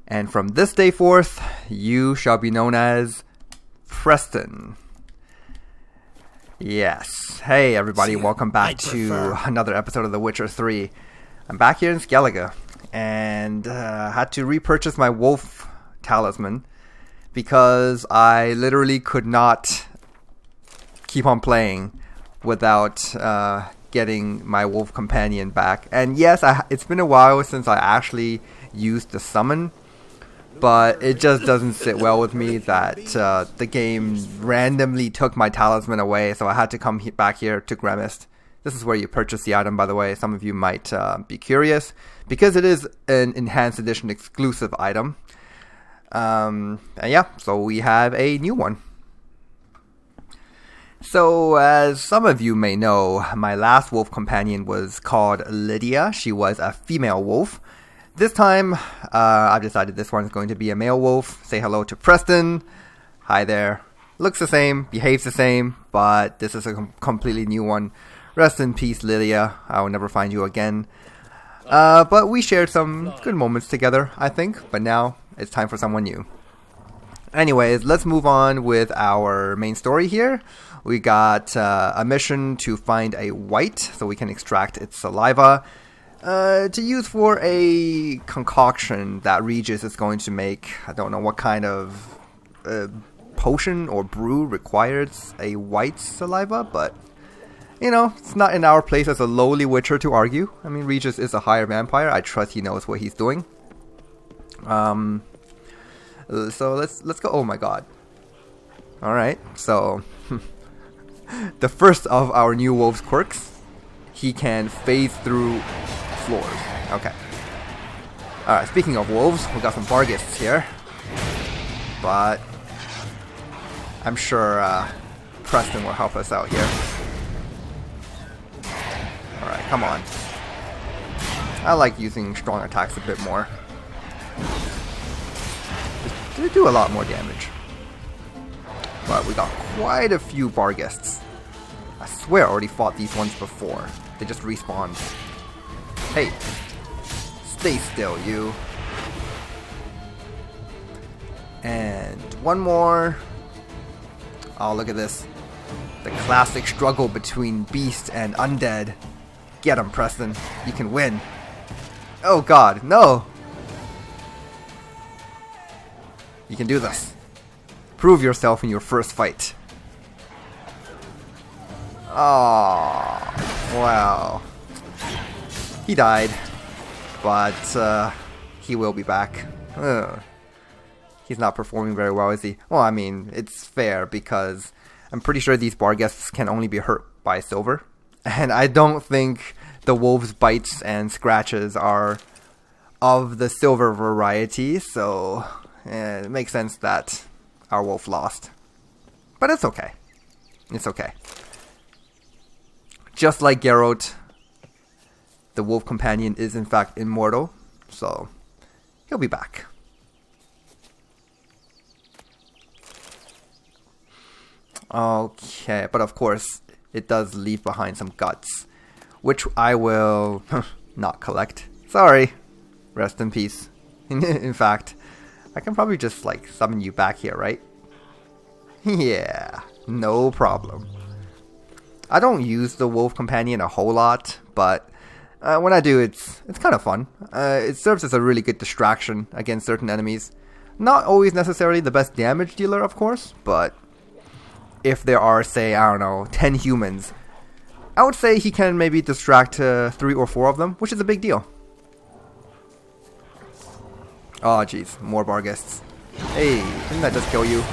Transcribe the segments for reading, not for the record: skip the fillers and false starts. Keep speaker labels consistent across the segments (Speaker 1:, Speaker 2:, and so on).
Speaker 1: And from this day forth, you shall be known as Preston. Yes. Hey everybody, welcome back to another episode of The Witcher 3. I'm back here in Skellige, and had to repurchase my wolf talisman because I literally could not keep on playing without getting my wolf companion back. And yes, it's been a while since I actually used the summon, but it just doesn't sit well with me that the game randomly took my talisman away, so I had to come back here to Gremist. This is where you purchase the item, by the way. Some of you might be curious, because it is an Enhanced Edition exclusive item. And yeah, so we have a new one. So, as some of you may know, my last wolf companion was called Lydia. She was a female wolf. This time, I've decided this one is going to be a male wolf. Say hello to Preston. Hi there. Looks the same, behaves the same, but this is a completely new one. Rest in peace, Lydia. I will never find you again. But we shared some good moments together, I think. But now, it's time for someone new. Anyways, let's move on with our main story here. We got a mission to find a wight, so we can extract its saliva, to use for a concoction that Regis is going to make. I don't know what kind of potion or brew requires a wight's saliva, but, you know, it's not in our place as a lowly witcher to argue. I mean, Regis is a higher vampire. I trust he knows what he's doing. So let's go. Oh my god. Alright, so the first of our new wolf's quirks, he can phase through floors. Okay. Alright, speaking of wolves, we got some barghists here. But I'm sure Preston will help us out here. Alright, come on. I like using strong attacks a bit more. They do a lot more damage. But we got quite a few barghists. I swear I already fought these ones before. They just respawned. Hey, stay still, you. And one more. Oh, look at this. The classic struggle between beast and undead. Get him, Preston. You can win. Oh god, no! You can do this. Prove yourself in your first fight. Oh, wow. He died, but he will be back. Ugh. He's not performing very well, is he? Well, I mean, it's fair because I'm pretty sure these barghists can only be hurt by silver. And I don't think the wolf's bites and scratches are of the silver variety, so it makes sense that our wolf lost. But it's okay. It's okay. Just like Geralt, the wolf companion is in fact immortal, so he'll be back. Okay, but of course, it does leave behind some guts, which I will not collect. Sorry. Rest in peace. In fact, I can probably just, like, summon you back here, right? Yeah, no problem. I don't use the wolf companion a whole lot, but when I do, it's kind of fun. It serves as a really good distraction against certain enemies. Not always necessarily the best damage dealer, of course, but if there are, say, I don't know, 10 humans, I would say he can maybe distract 3 or 4 of them, which is a big deal. Oh, jeez. More barghists. Hey, didn't that just kill you?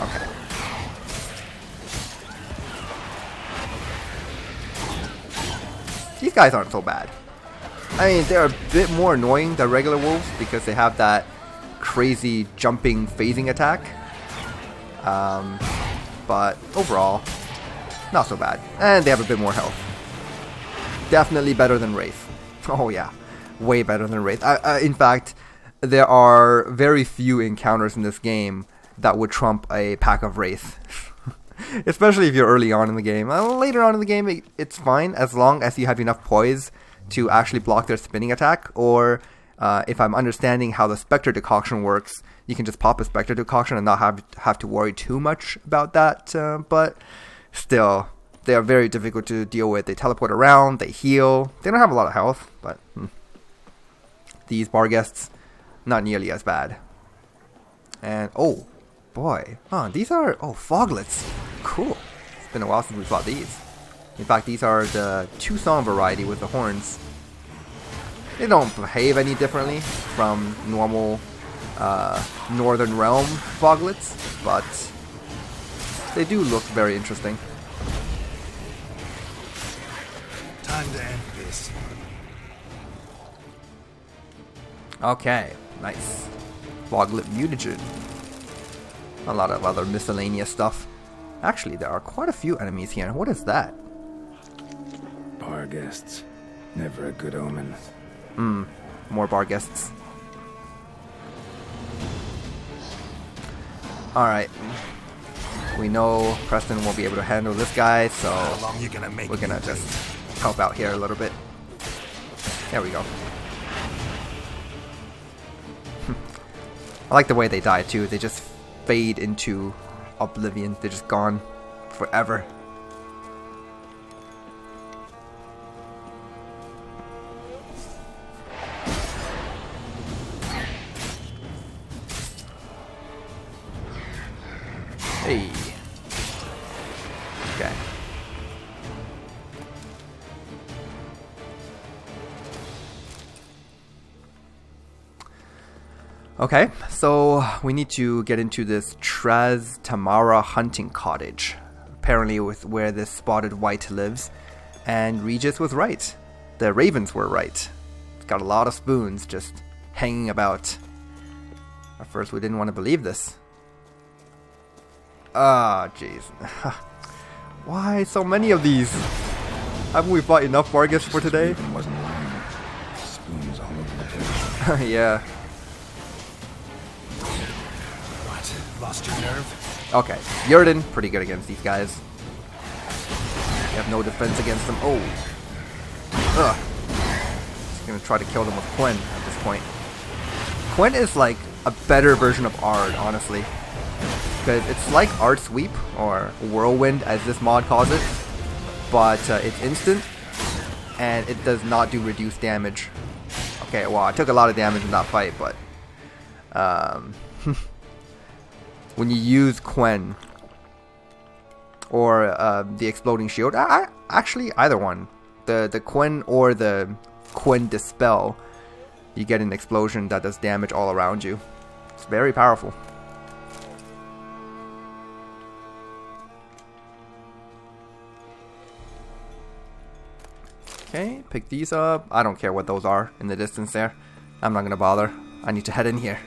Speaker 1: Okay. These guys aren't so bad. I mean, they're a bit more annoying than regular wolves because they have that crazy jumping phasing attack. But overall, not so bad. And they have a bit more health. Definitely better than Wraith. Oh yeah. Way better than Wraith. In fact, there are very few encounters in this game that would trump a pack of Wraith. Especially if you're early on in the game. Later on in the game, it's fine as long as you have enough poise to actually block their spinning attack, or If I'm understanding how the Spectre decoction works, you can just pop a Spectre decoction and not have to worry too much about that. But still, they are very difficult to deal with. They teleport around, they heal. They don't have a lot of health, but these bar guests, not nearly as bad. And oh boy, these are foglets. Cool. It's been a while since we fought these. In fact, these are the two-song variety with the horns. They don't behave any differently from normal Northern Realm foglets, but they do look very interesting.
Speaker 2: Time to end this.
Speaker 1: Okay, nice. Foglet mutagen. A lot of other miscellaneous stuff. Actually, there are quite a few enemies here. What is that?
Speaker 2: Bar guests. Never a good omen.
Speaker 1: More bar guests. Alright. We know Preston won't be able to handle this guy, so
Speaker 2: How long you gonna make
Speaker 1: we're gonna just help out here a little bit. There we go. I like the way they die too. They just fade into oblivion. They're just gone forever. Hey. Okay. Okay, so we need to get into this Traz Tamara hunting cottage. Apparently with where this Spotted Wight lives. And Regis was right. The ravens were right. It's got a lot of spoons just hanging about. At first we didn't want to believe this. Ah, jeez. Why so many of these? Haven't we fought enough Vargas for today?
Speaker 2: Wasn't lying. Spoons all over the place.
Speaker 1: Yeah.
Speaker 2: What? Lost your nerve?
Speaker 1: Okay, Yurden, pretty good against these guys. You have no defense against them. Oh. Ugh. Just gonna try to kill them with Quen at this point. Quen is like a better version of Ard, honestly. Because it's like Ard Sweep, or Whirlwind as this mod calls it. But it's instant, and it does not do reduced damage. Okay, well, I took a lot of damage in that fight, but... when you use Quen or the Exploding Shield, actually either one, the Quen or the Quen Dispel, you get an explosion that does damage all around you. It's very powerful. Okay, pick these up. I don't care what those are in the distance there. I'm not gonna bother. I need to head in here.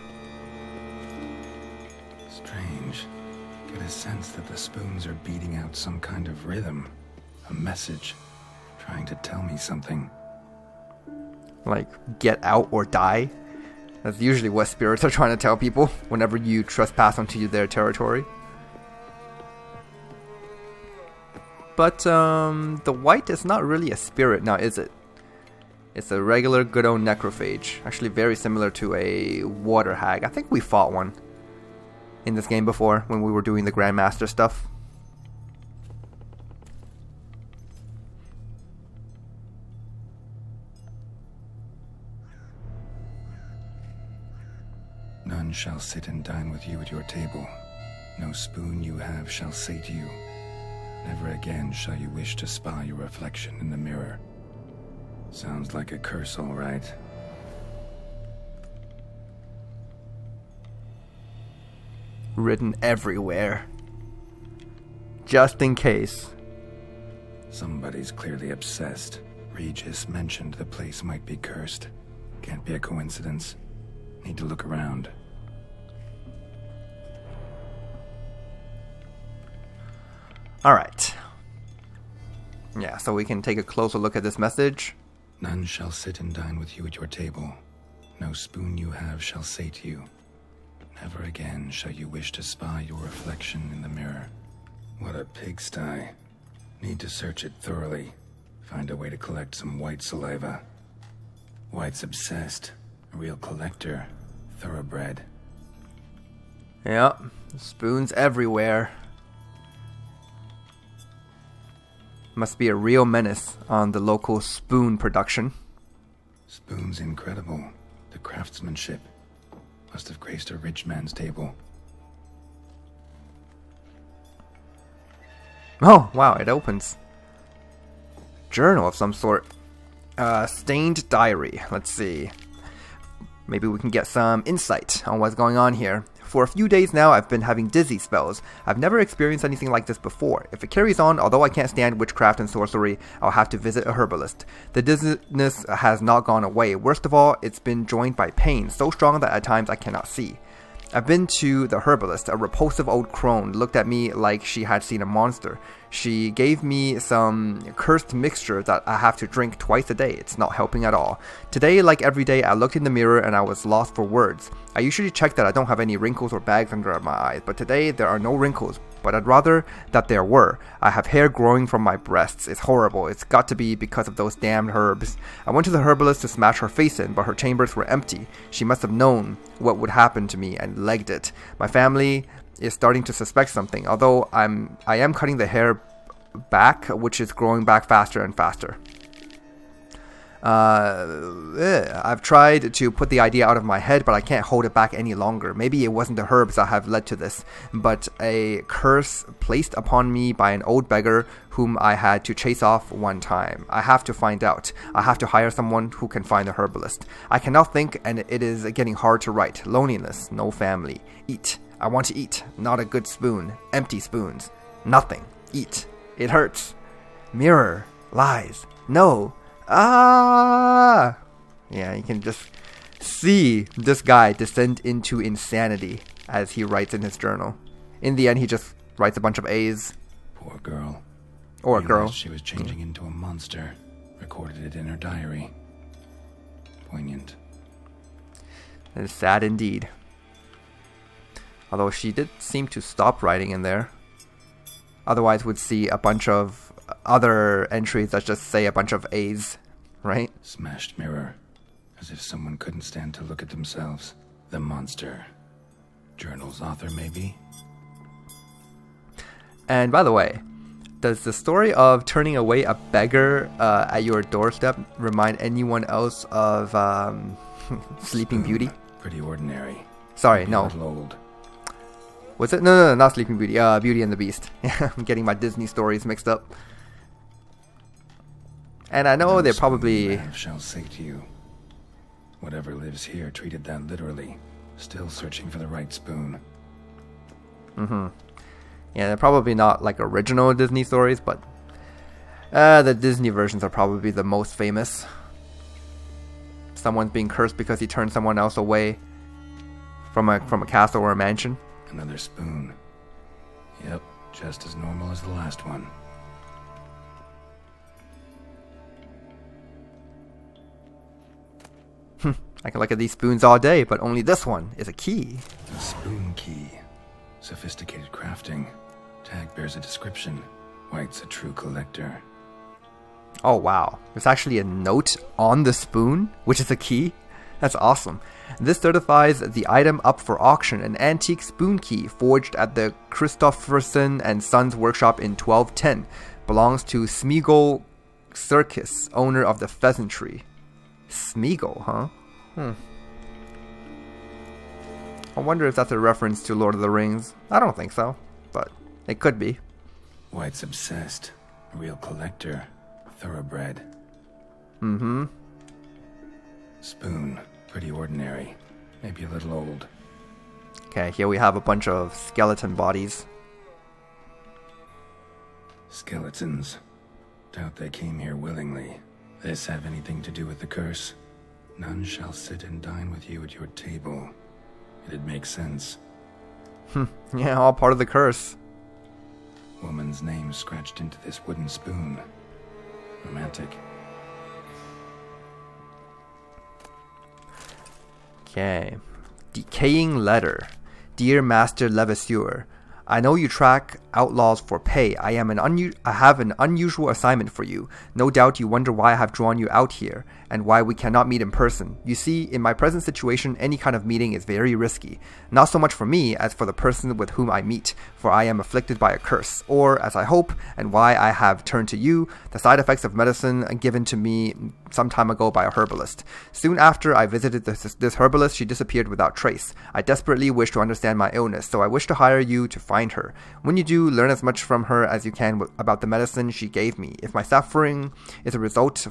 Speaker 2: Strange. Get a sense that the spoons are beating out some kind of rhythm. A message. Trying to tell me something.
Speaker 1: Like, get out or die? That's usually what spirits are trying to tell people whenever you trespass onto their territory. But, the Wight is not really a spirit now, is it? It's a regular good old necrophage. Actually very similar to a water hag. I think we fought one in this game before when we were doing the Grandmaster stuff.
Speaker 2: None shall sit and dine with you at your table. No spoon you have shall say to you, never again shall you wish to spy your reflection in the mirror. Sounds like a curse, all right.
Speaker 1: Written everywhere. Just in case.
Speaker 2: Somebody's clearly obsessed. Regis mentioned the place might be cursed. Can't be a coincidence. Need to look around.
Speaker 1: Alright. Yeah, so we can take a closer look at this message.
Speaker 2: None shall sit and dine with you at your table. No spoon you have shall say to you, never again shall you wish to spy your reflection in the mirror. What a pigsty. Need to search it thoroughly. Find a way to collect some white saliva. White's obsessed. A real collector. Thoroughbred.
Speaker 1: Yep, spoons everywhere. Must be a real menace on the local spoon production.
Speaker 2: Spoons incredible. The craftsmanship must have graced a rich man's table.
Speaker 1: Oh, wow, it opens. Journal of some sort. Stained diary. Let's see. Maybe we can get some insight on what's going on here. For a few days now, I've been having dizzy spells. I've never experienced anything like this before. If it carries on, although I can't stand witchcraft and sorcery, I'll have to visit a herbalist. The dizziness has not gone away. Worst of all, it's been joined by pain, so strong that at times I cannot see. I've been to the herbalist. A repulsive old crone looked at me like she had seen a monster. She gave me some cursed mixture that I have to drink twice a day. It's not helping at all. Today, like every day, I looked in the mirror and I was lost for words. I usually check that I don't have any wrinkles or bags under my eyes, but today there are no wrinkles. But I'd rather that there were. I have hair growing from my breasts. It's horrible. It's got to be because of those damned herbs. I went to the herbalist to smash her face in, but her chambers were empty. She must have known what would happen to me and legged it. My family is starting to suspect something, although I am cutting the hair back, which is growing back faster and faster. I've tried to put the idea out of my head, but I can't hold it back any longer. Maybe it wasn't the herbs that have led to this, but a curse placed upon me by an old beggar whom I had to chase off one time. I have to find out. I have to hire someone who can find a herbalist. I cannot think, and it is getting hard to write. Loneliness, no family. Eat. I want to eat. Not a good spoon. Empty spoons. Nothing. Eat. It hurts. Mirror. Lies. No. Ah! Yeah, you can just see this guy descend into insanity as he writes in his journal. In the end, he just writes a bunch of A's.
Speaker 2: Poor girl.
Speaker 1: Or a girl.
Speaker 2: She was changing into a monster. Recorded it in her diary. Poignant.
Speaker 1: It is sad indeed. Although she did seem to stop writing in there. Otherwise, we'd see a bunch of other entries that just say a bunch of A's, right?
Speaker 2: Smashed mirror. As if someone couldn't stand to look at themselves. The monster. Journal's author, maybe?
Speaker 1: And by the way, does the story of turning away a beggar at your doorstep remind anyone else of Sleeping Beauty?
Speaker 2: Pretty ordinary.
Speaker 1: Sorry,
Speaker 2: maybe
Speaker 1: no.
Speaker 2: A little old.
Speaker 1: Was it? No, not Sleeping Beauty. Beauty and the Beast. I'm getting my Disney stories mixed up. And I know they're probably...
Speaker 2: shall say to you. Whatever lives here treated that literally. Still searching for the right spoon.
Speaker 1: Mm-hmm. Yeah, they're probably not like original Disney stories, but the Disney versions are probably the most famous. Someone's being cursed because he turned someone else away from a castle or a mansion.
Speaker 2: Another spoon. Yep, just as normal as the last one.
Speaker 1: I can look at these spoons all day, but only this one is a key.
Speaker 2: A spoon key. Sophisticated crafting. Tag bears a description. White's a true collector.
Speaker 1: Oh wow, there's actually a note on the spoon, which is a key? That's awesome. This certifies the item up for auction, an antique spoon key forged at the Christopherson and Sons workshop in 1210. Belongs to Smeagol Circus, owner of the Pheasantry. Smeagol, huh? I wonder if that's a reference to Lord of the Rings. I don't think so, but it could be.
Speaker 2: White's obsessed. A real collector. Thoroughbred.
Speaker 1: Mm-hmm.
Speaker 2: Spoon. Pretty ordinary. Maybe a little old.
Speaker 1: Okay, here we have a bunch of skeleton bodies.
Speaker 2: Skeletons. Doubt they came here willingly. This have anything to do with the curse? None shall sit and dine with you at your table. It'd make sense.
Speaker 1: Yeah, all part of the curse.
Speaker 2: Woman's name scratched into this wooden spoon. Romantic.
Speaker 1: Okay. Decaying letter. Dear Master Levasseur, I know you track outlaws for pay. I have an unusual assignment for you. No doubt you wonder why I have drawn you out here, and why we cannot meet in person. You see, in my present situation, any kind of meeting is very risky. Not so much for me as for the person with whom I meet, for I am afflicted by a curse, or, as I hope, and why I have turned to you, the side effects of medicine given to me some time ago by a herbalist. Soon after I visited this herbalist, she disappeared without trace. I desperately wish to understand my illness, so I wish to hire you to find her. When you do, learn as much from her as you can about the medicine she gave me. If my suffering is a result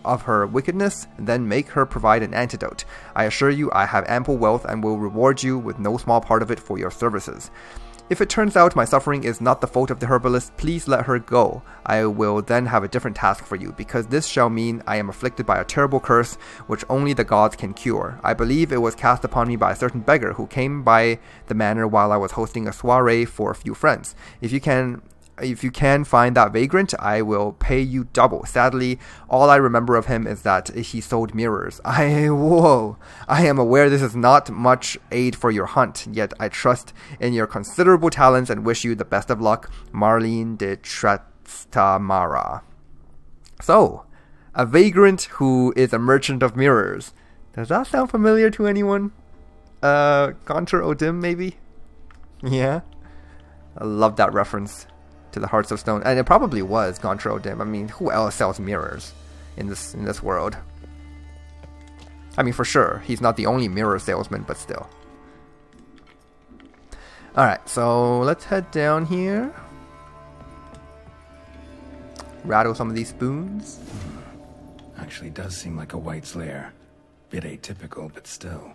Speaker 1: of her wickedness, then make her provide an antidote. I assure you I have ample wealth and will reward you with no small part of it for your services. If it turns out my suffering is not the fault of the herbalist, please let her go. I will then have a different task for you, because this shall mean I am afflicted by a terrible curse, which only the gods can cure. I believe it was cast upon me by a certain beggar who came by the manor while I was hosting a soiree for a few friends. If you can find that vagrant, I will pay you double. Sadly, all I remember of him is that he sold mirrors. I am aware this is not much aid for your hunt, yet I trust in your considerable talents and wish you the best of luck. Marlene de Trastamara. So, a vagrant who is a merchant of mirrors. Does that sound familiar to anyone? Gonter Odim, maybe? Yeah? I love that reference to the Hearts of Stone, and it probably was Gonter Odim. I mean, who else sells mirrors in this world? I mean, for sure, he's not the only mirror salesman, but still. Alright, so let's head down here. Rattle some of these spoons.
Speaker 2: Actually does seem like a Wight's lair. Bit atypical, but still.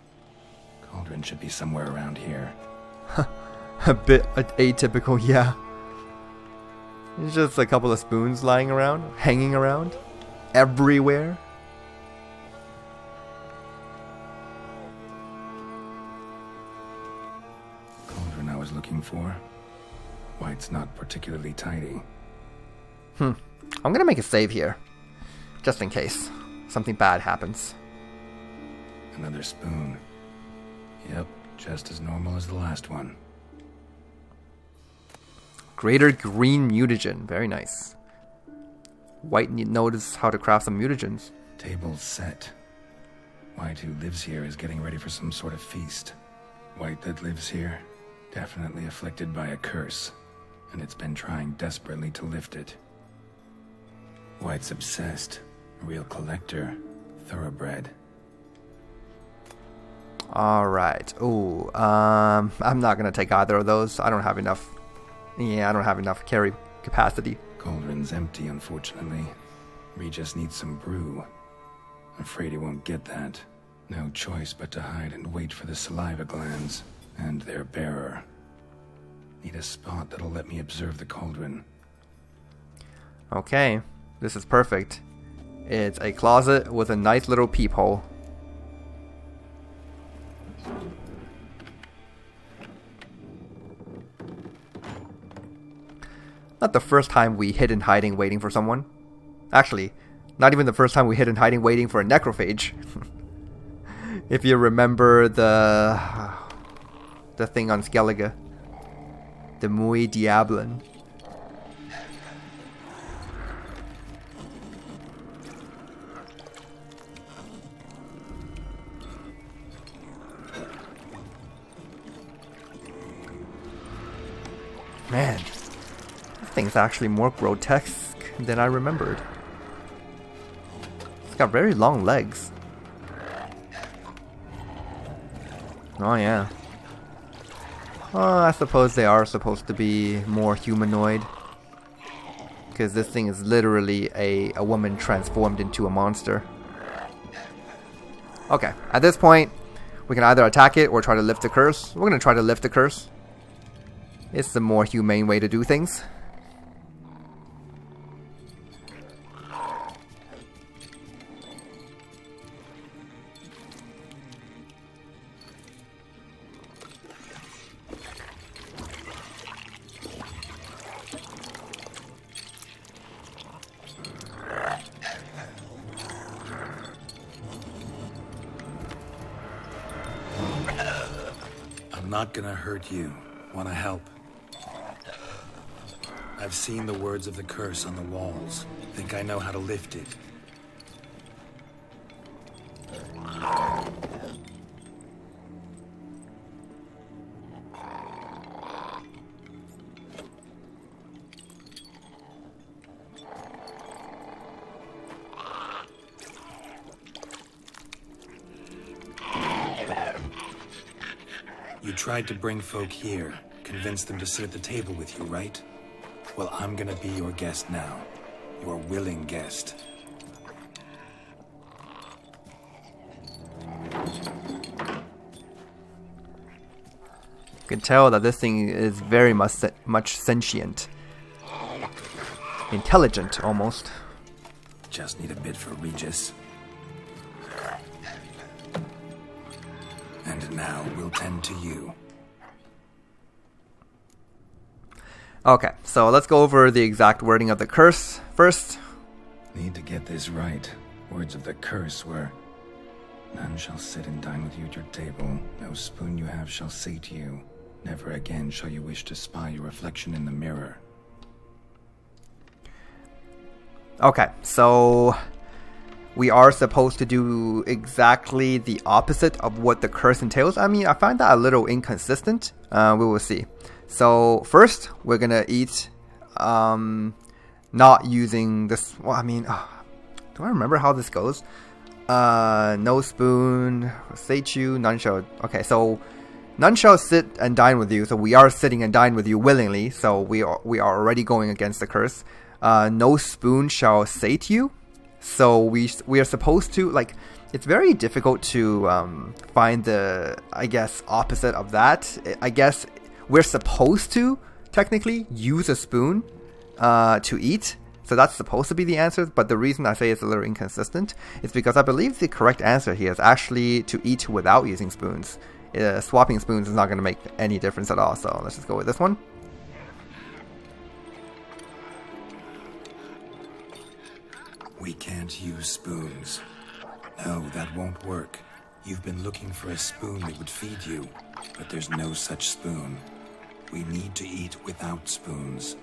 Speaker 2: Cauldron should be somewhere around here.
Speaker 1: A bit atypical, yeah. It's just a couple of spoons lying around, hanging around, everywhere.
Speaker 2: Cauldron I was looking for. White's not particularly tidy.
Speaker 1: I'm gonna make a save here, just in case something bad happens.
Speaker 2: Another spoon. Yep, just as normal as the last one.
Speaker 1: Greater green mutagen. Very nice. White knows how to craft some mutagens.
Speaker 2: Table's set. White, who lives here, is getting ready for some sort of feast. White that lives here, definitely afflicted by a curse, and it's been trying desperately to lift it. White's obsessed. A real collector. Thoroughbred.
Speaker 1: Alright. Ooh, I'm not gonna take either of those. I don't have enough. Yeah, I don't have enough carry capacity.
Speaker 2: Cauldron's empty, unfortunately. We just need some brew. Afraid he won't get that. No choice but to hide and wait for the saliva glands and their bearer. Need a spot that'll let me observe the cauldron.
Speaker 1: Okay, this is perfect. It's a closet with a nice little peephole. Not the first time we hid in hiding waiting for someone. Actually, not even the first time we hid in hiding waiting for a necrophage. If you remember the thing on Skellige. The Muy Diablen. Man, this thing's actually more grotesque than I remembered. It's got very long legs. Oh yeah. Oh, I suppose they are supposed to be more humanoid. Because this thing is literally a woman transformed into a monster. Okay, at this point, we can either attack it or try to lift the curse. We're going to try to lift the curse. It's the more humane way to do things.
Speaker 2: I'm not gonna hurt you. Wanna help? I've seen the words of the curse on the walls. Think I know how to lift it. You tried to bring folk here, convince them to sit at the table with you, right? Well, I'm gonna be your guest now. Your willing guest.
Speaker 1: You can tell that this thing is very much sentient. Intelligent, almost.
Speaker 2: Just need a bit for Regis. And now we'll tend to you.
Speaker 1: Okay, so let's go over the exact wording of the curse first.
Speaker 2: Need to get this right. Words of the curse were, none shall sit and dine with you at your table. No spoon you have shall sate you. Never again shall you wish to spy your reflection in the mirror.
Speaker 1: Okay, so we are supposed to do exactly the opposite of what the curse entails. I mean, I find that a little inconsistent. We will see. So first, we're gonna eat, not using this. Well, I mean, do I remember how this goes? No spoon, sate you, none shall. Okay, so none shall sit and dine with you. So we are sitting and dine with you willingly. So we are already going against the curse. No spoon shall sate you. So we are supposed to, like, it's very difficult to find the, I guess, opposite of that. I guess we're supposed to technically use a spoon to eat. So that's supposed to be the answer. But the reason I say it's a little inconsistent is because I believe the correct answer here is actually to eat without using spoons. Swapping spoons is not going to make any difference at all. So let's just go with this one.
Speaker 2: We can't use spoons. No, that won't work. You've been looking for a spoon that would feed you, but there's no such spoon. We need to eat without spoons.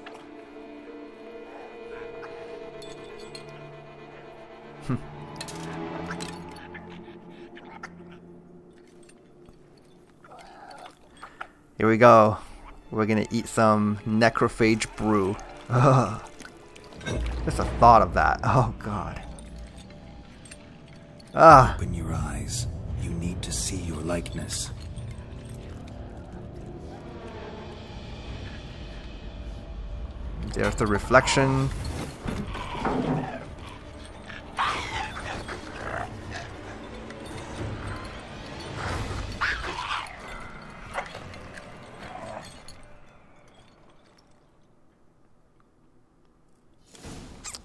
Speaker 1: Here we go. We're gonna eat some necrophage brew. Ugh. Just a thought of that. Oh god.
Speaker 2: Open your eyes. You need to see your likeness.
Speaker 1: There's the reflection.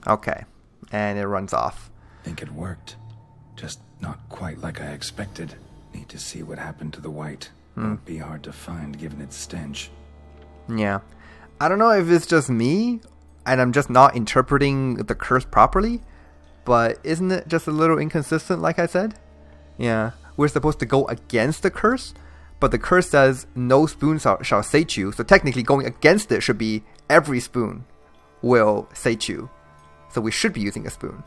Speaker 1: Okay, and it runs off.
Speaker 2: Think it worked. Just not quite like I expected. Need to see what happened to the white. Won't be hard to find given its stench.
Speaker 1: Yeah. I don't know if it's just me, and I'm just not interpreting the curse properly, but isn't it just a little inconsistent, like I said? Yeah. We're supposed to go against the curse, but the curse says, no spoon shall sate you, so technically going against it should be every spoon will sate you. So we should be using a spoon.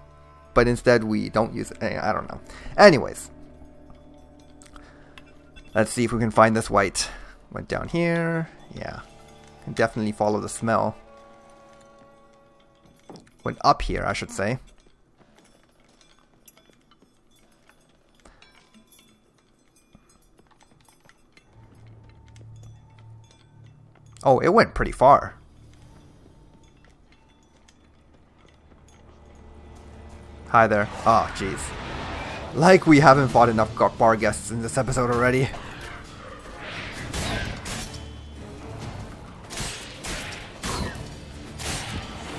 Speaker 1: But instead we don't use it. I don't know. Anyways. Let's see if we can find this white. Went down here. Yeah. Can definitely follow the smell. Went up here, I should say. Oh, it went pretty far. Hi there. Oh, jeez. Like we haven't fought enough bar guests in this episode already.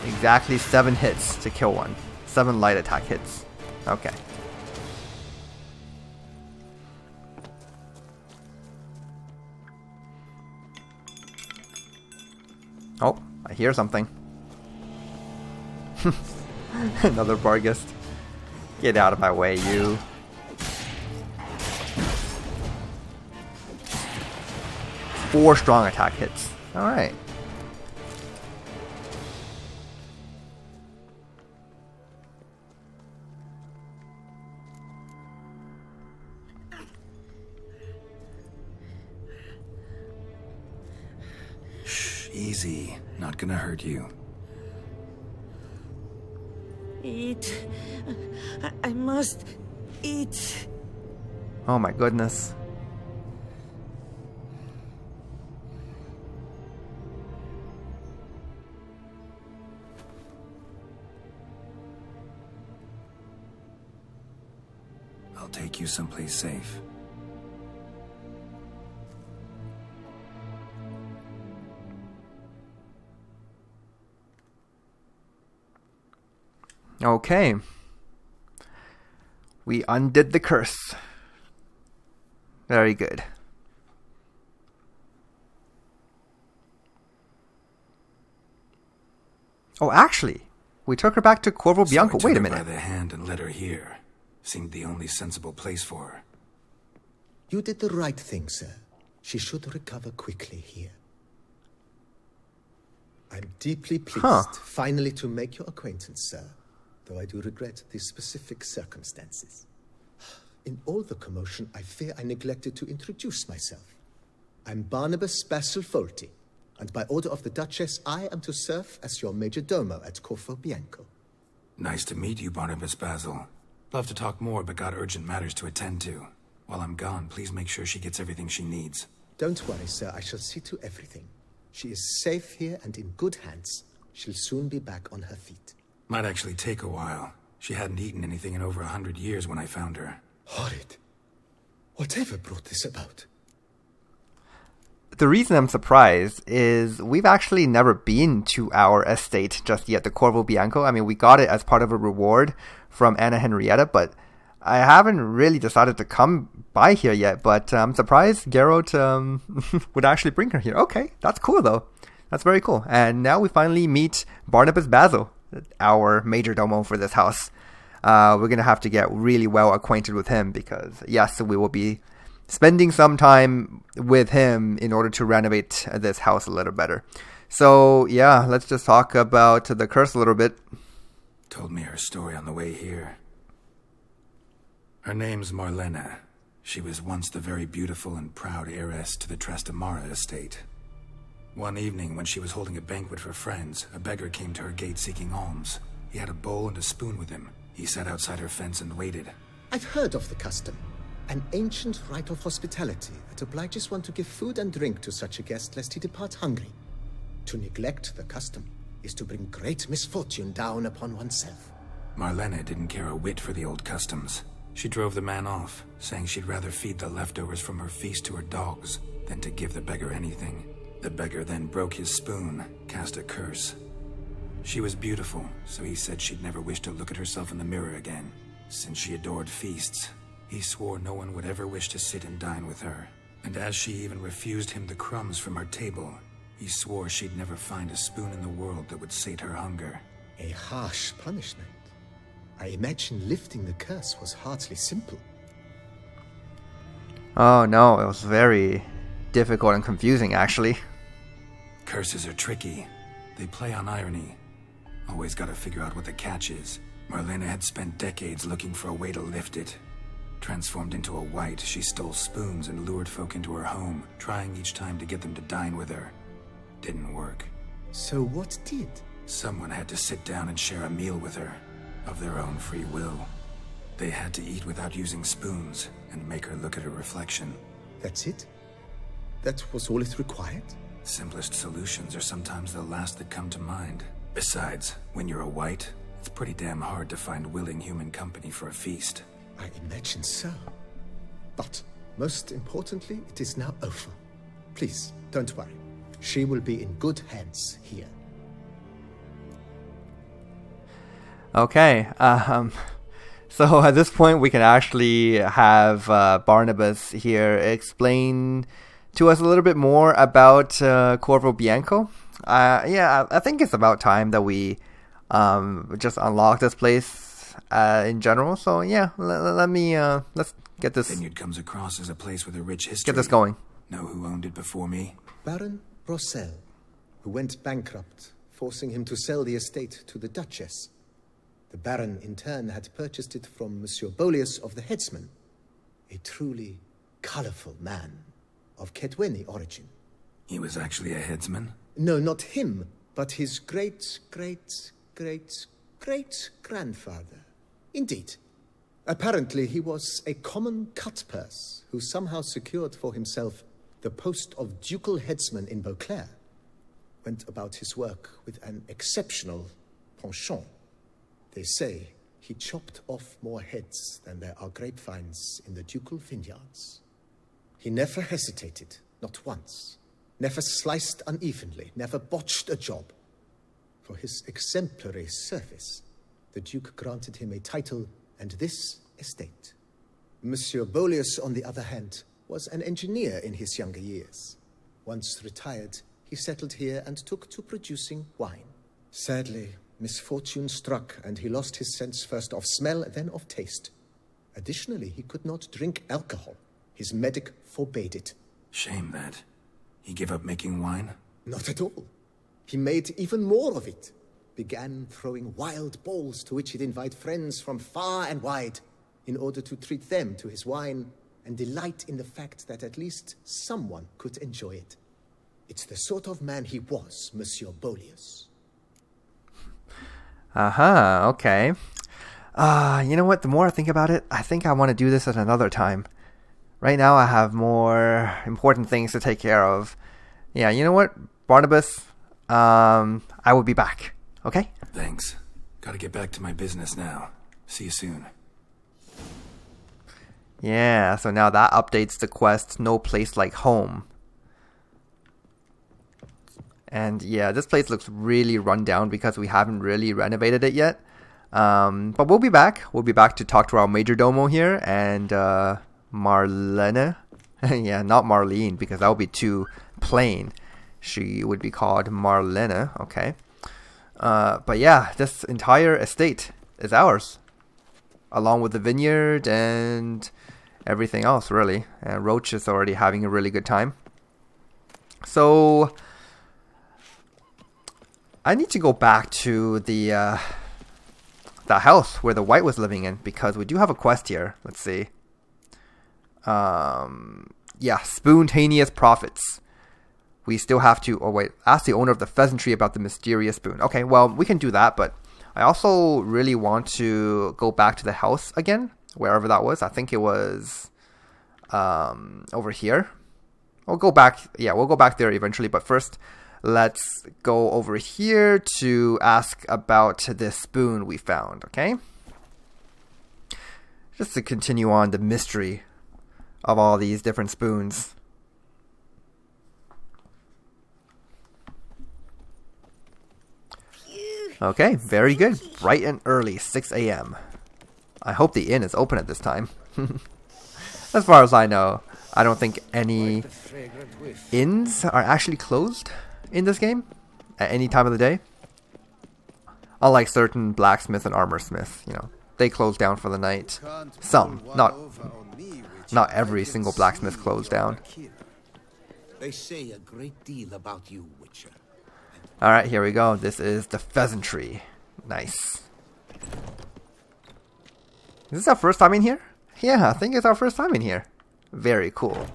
Speaker 1: Exactly 7 hits to kill one. 7 light attack hits. Okay. Oh, I hear something. Another bar guest. Get out of my way, you. Four strong attack hits. Alright.
Speaker 2: easy. Not gonna hurt you.
Speaker 3: Eat. I must eat.
Speaker 1: Oh my goodness.
Speaker 2: I'll take you someplace safe.
Speaker 1: Okay. We undid the curse. Very good. Oh, actually, we took her back to Corvo Bianco.
Speaker 2: So I
Speaker 1: Wait a
Speaker 2: took her
Speaker 1: minute.
Speaker 2: by the hand and led her here. Seemed the only sensible place for her.
Speaker 4: You did the right thing, sir. She should recover quickly here. I'm deeply pleased finally to make your acquaintance, sir, though I do regret the specific circumstances. In all the commotion, I fear I neglected to introduce myself. I'm Barnabas Basilfolti, and by order of the Duchess, I am to serve as your major domo at Corvo Bianco.
Speaker 2: Nice to meet you, Barnabas Basil. Love to talk more, but got urgent matters to attend to. While I'm gone, please make sure she gets everything she needs.
Speaker 4: Don't worry, sir. I shall see to everything. She is safe here and in good hands. She'll soon be back on her feet.
Speaker 2: Might actually take a while. She hadn't eaten anything in over 100 years when I found her.
Speaker 4: Horrid. Whatever brought this about?
Speaker 1: The reason I'm surprised is we've actually never been to our estate just yet, the Corvo Bianco. I mean, we got it as part of a reward from Anna Henrietta, but I haven't really decided to come by here yet. But I'm surprised Geralt would actually bring her here. Okay, that's cool though. That's very cool. And now we finally meet Barnabas Basil, our major domo for this house. We're going to have to get really well acquainted with him because, yes, we will be spending some time with him in order to renovate this house a little better. So, yeah, let's just talk about the curse a little bit.
Speaker 2: Told me her story on the way here. Her name's Marlena. She was once the very beautiful and proud heiress to the Trastamara estate. One evening, when she was holding a banquet for friends, a beggar came to her gate seeking alms. He had a bowl and a spoon with him. He sat outside her fence and waited.
Speaker 4: I've heard of the custom. An ancient rite of hospitality that obliges one to give food and drink to such a guest lest he depart hungry. To neglect the custom is to bring great misfortune down upon oneself.
Speaker 2: Marlena didn't care a whit for the old customs. She drove the man off, saying she'd rather feed the leftovers from her feast to her dogs than to give the beggar anything. The beggar then broke his spoon, cast a curse. She was beautiful, so he said she'd never wish to look at herself in the mirror again. Since she adored feasts, he swore no one would ever wish to sit and dine with her. And as she even refused him the crumbs from her table, he swore she'd never find a spoon in the world that would sate her hunger.
Speaker 4: A harsh punishment. I imagine lifting the curse was hardly simple.
Speaker 1: Oh no, it was very difficult and confusing actually.
Speaker 2: Curses are tricky. They play on irony. Always gotta figure out what the catch is. Marlena had spent decades looking for a way to lift it. Transformed into a wight, she stole spoons and lured folk into her home, trying each time to get them to dine with her. Didn't work.
Speaker 4: So what did?
Speaker 2: Someone had to sit down and share a meal with her, of their own free will. They had to eat without using spoons, and make her look at her reflection.
Speaker 4: That's it? That was all it required?
Speaker 2: Simplest solutions are sometimes the last that come to mind. Besides, when you're a wight, it's pretty damn hard to find willing human company for a feast.
Speaker 4: I imagine so. But, most importantly, it is now over. Please, don't worry. She will be in good hands here.
Speaker 1: Okay, so at this point we can actually have Barnabas here explain to us a little bit more about Corvo Bianco. Yeah, I think it's about time that we just unlock this place in general. So yeah, let's get this.
Speaker 2: Vineyard comes across as a place with a rich history.
Speaker 1: Get this going.
Speaker 2: Know who owned it before me?
Speaker 4: Baron Rossel, who went bankrupt, forcing him to sell the estate to the Duchess. The Baron, in turn, had purchased it from Monsieur Bolius of the Headsman, a truly colorful man of Kedweni origin.
Speaker 2: He was actually a headsman?
Speaker 4: No, not him, but his great-great-great-great-grandfather. Indeed. Apparently, he was a common cut-purse who somehow secured for himself the post of ducal headsman in Beauclair. Went about his work with an exceptional penchant. They say he chopped off more heads than there are grapevines in the ducal vineyards. He never hesitated, not once. Never sliced unevenly, never botched a job. For his exemplary service, the Duke granted him a title and this estate. Monsieur Beaulius, on the other hand, was an engineer in his younger years. Once retired, he settled here and took to producing wine. Sadly, misfortune struck, and he lost his sense first of smell, then of taste. Additionally, he could not drink alcohol. His medic forbade it.
Speaker 2: Shame that. He gave up making wine?
Speaker 4: Not at all. He made even more of it. Began throwing wild balls to which he'd invite friends from far and wide in order to treat them to his wine and delight in the fact that at least someone could enjoy it. It's the sort of man he was, Monsieur Beaulius.
Speaker 1: Okay. You know what? The more I think about it, I think I want to do this at another time. Right now, I have more important things to take care of. Yeah, you know what, Barnabas? I will be back. Okay?
Speaker 2: Thanks. Gotta get back to my business now. See you soon.
Speaker 1: Yeah, so now that updates the quest, No Place Like Home. And yeah, this place looks really run down because we haven't really renovated it yet. But we'll be back. We'll be back to talk to our majordomo here and Marlene. Yeah, not Marlene because that would be too plain. She would be called Marlene. Okay. But yeah, this entire estate is ours. Along with the vineyard and everything else, really. And Roach is already having a really good time. So I need to go back to the house where the Wight was living in because we do have a quest here. Let's see. Yeah, spontaneous profits. We still have to, ask the owner of the pheasantry about the mysterious spoon. Okay, well, we can do that, but I also really want to go back to the house again, wherever that was. I think it was over here. We'll go back there eventually, but first, let's go over here to ask about this spoon we found, okay? Just to continue on the mystery of all these different spoons. Okay, very good. Bright and early, 6 a.m. I hope the inn is open at this time. As far as I know, I don't think any inns are actually closed in this game at any time of the day. Unlike certain blacksmiths and armor smiths, they close down for the night. Some, not every single blacksmith closed down.
Speaker 5: They say a great deal about you, Witcher.
Speaker 1: Alright, here we go. This is the pheasantry. Nice. Is this our first time in here? Yeah, I think it's our first time in here. Very cool.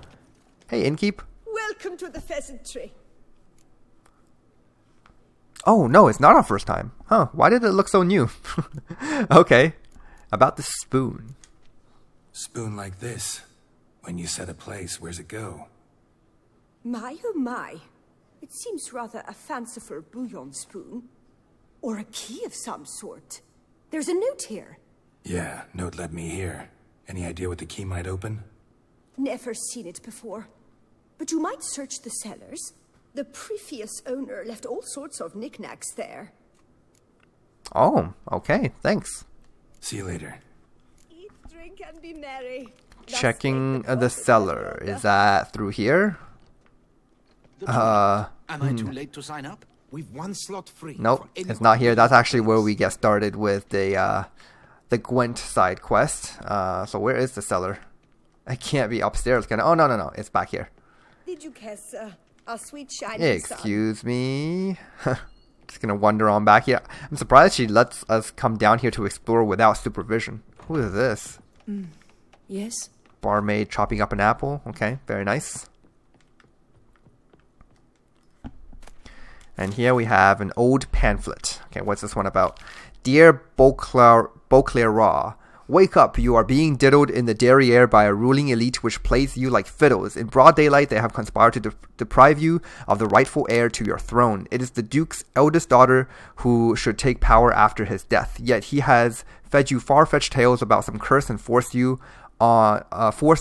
Speaker 1: Hey, innkeep.
Speaker 3: Welcome to the pheasantry.
Speaker 1: Oh, no, it's not our first time. Huh, why did it look so new? Okay. About the spoon.
Speaker 2: Spoon like this. When you set a place, where's it go?
Speaker 6: My oh my. It seems rather a fanciful bouillon spoon. Or a key of some sort. There's a note here.
Speaker 2: Yeah, note led me here. Any idea what the key might open?
Speaker 6: Never seen it before. But you might search the cellars. The previous owner left all sorts of knickknacks there.
Speaker 1: Oh, okay, thanks.
Speaker 2: See you later.
Speaker 3: Eat, drink, and be merry.
Speaker 1: Checking the cellar. Is that through here?
Speaker 5: Am I too late to sign up? We've one slot free.
Speaker 1: Nope, it's not here. That's actually where we get started with the Gwent side quest. So where is the cellar? It can't be upstairs, can it? Oh, no. It's back here.
Speaker 3: Did you kiss a sweet shining
Speaker 1: Excuse me. Just gonna wander on back here. I'm surprised she lets us come down here to explore without supervision. Who is this?
Speaker 6: Yes?
Speaker 1: Barmaid chopping up an apple. Okay, very nice. And here we have an old pamphlet. Okay, what's this one about? Dear Beauclair, wake up, you are being diddled in the derriere by a ruling elite which plays you like fiddles. In broad daylight, they have conspired to deprive you of the rightful heir to your throne. It is the Duke's eldest daughter who should take power after his death. Yet he has fed you far-fetched tales about some curse and forced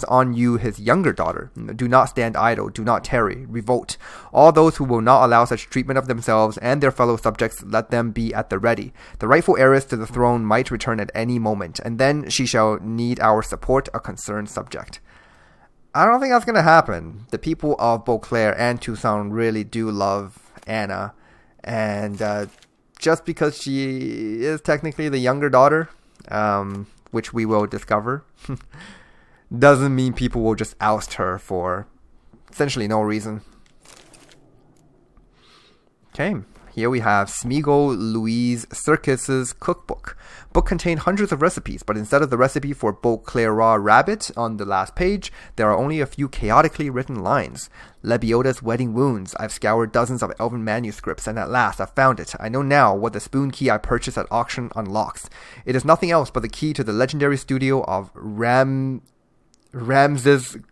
Speaker 1: on you his younger daughter. Do not stand idle, do not tarry, revolt. All those who will not allow such treatment of themselves and their fellow subjects, let them be at the ready. The rightful heiress to the throne might return at any moment, and then she shall need our support, a concerned subject. I don't think that's going to happen. The people of Beauclair and Toussaint really do love Anna, and just because she is technically the younger daughter, which we will discover, doesn't mean people will just oust her for essentially no reason. Okay, here we have Smeagol Louise Circus's cookbook. Book contained hundreds of recipes, but instead of the recipe for Beauclair rabbit on the last page, there are only a few chaotically written lines. Lebioda's wedding wounds. I've scoured dozens of elven manuscripts, and at last I've found it. I know now what the spoon key I purchased at auction unlocks. It is nothing else but the key to the legendary studio of Ramses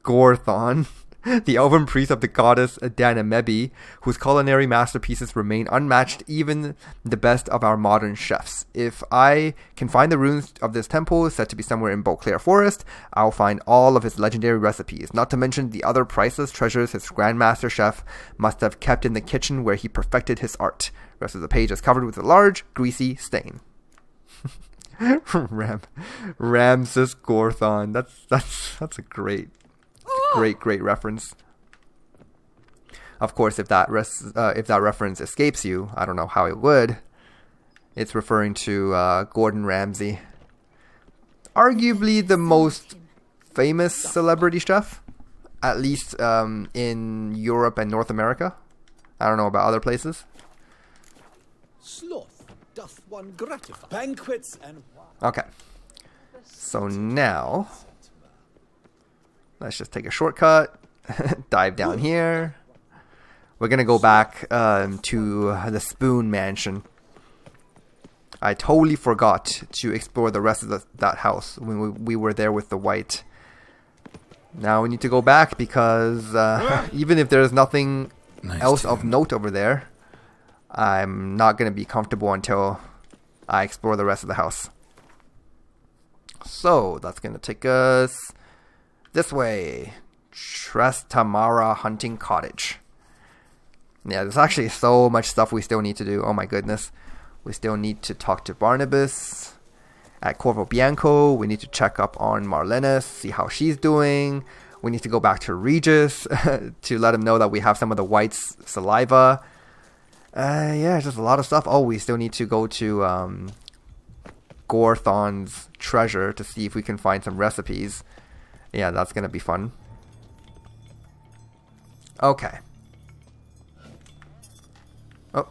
Speaker 1: Gorthon, the elven priest of the goddess Danamebi, whose culinary masterpieces remain unmatched even the best of our modern chefs. If I can find the ruins of this temple, said to be somewhere in Beauclair Forest, I'll find all of his legendary recipes, not to mention the other priceless treasures his grandmaster chef must have kept in the kitchen where he perfected his art. The rest of the page is covered with a large, greasy stain. Ramses Gorthon. That's a great reference. Of course, if that reference escapes you, I don't know how it would. It's referring to Gordon Ramsay, arguably the most famous celebrity chef, at least in Europe and North America. I don't know about other places.
Speaker 5: Sloth doth one gratify.
Speaker 7: Banquets and...
Speaker 1: Okay. So now, let's just take a shortcut, dive down here. We're going to go back to the Spoon Mansion. I totally forgot to explore the rest of that house when we were there with the Wight. Now we need to go back because even if there's nothing else of note over there, I'm not going to be comfortable until I explore the rest of the house. So that's going to take us this way. Tamara Hunting Cottage. Yeah, there's actually so much stuff we still need to do. Oh my goodness. We still need to talk to Barnabas at Corvo Bianco. We need to check up on Marlenis, see how she's doing. We need to go back to Regis to let him know that we have some of the Wight's saliva. Yeah, just a lot of stuff. Oh, we still need to go to Gorthon's treasure to see if we can find some recipes. Yeah, that's going to be fun. Okay. Oh.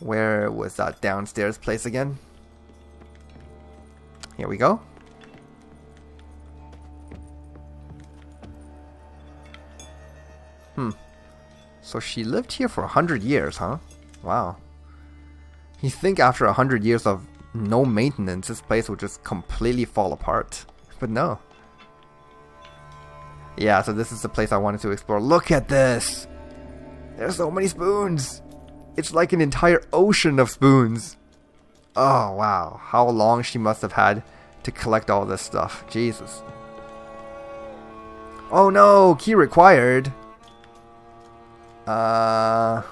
Speaker 1: Where was that downstairs place again? Here we go. So she lived here for 100 years, huh? Wow. You think after 100 years of no maintenance, this place would just completely fall apart. But no. Yeah, so this is the place I wanted to explore. Look at this! There's so many spoons! It's like an entire ocean of spoons. Oh, wow. How long she must have had to collect all this stuff. Jesus. Oh no! Key required! Damn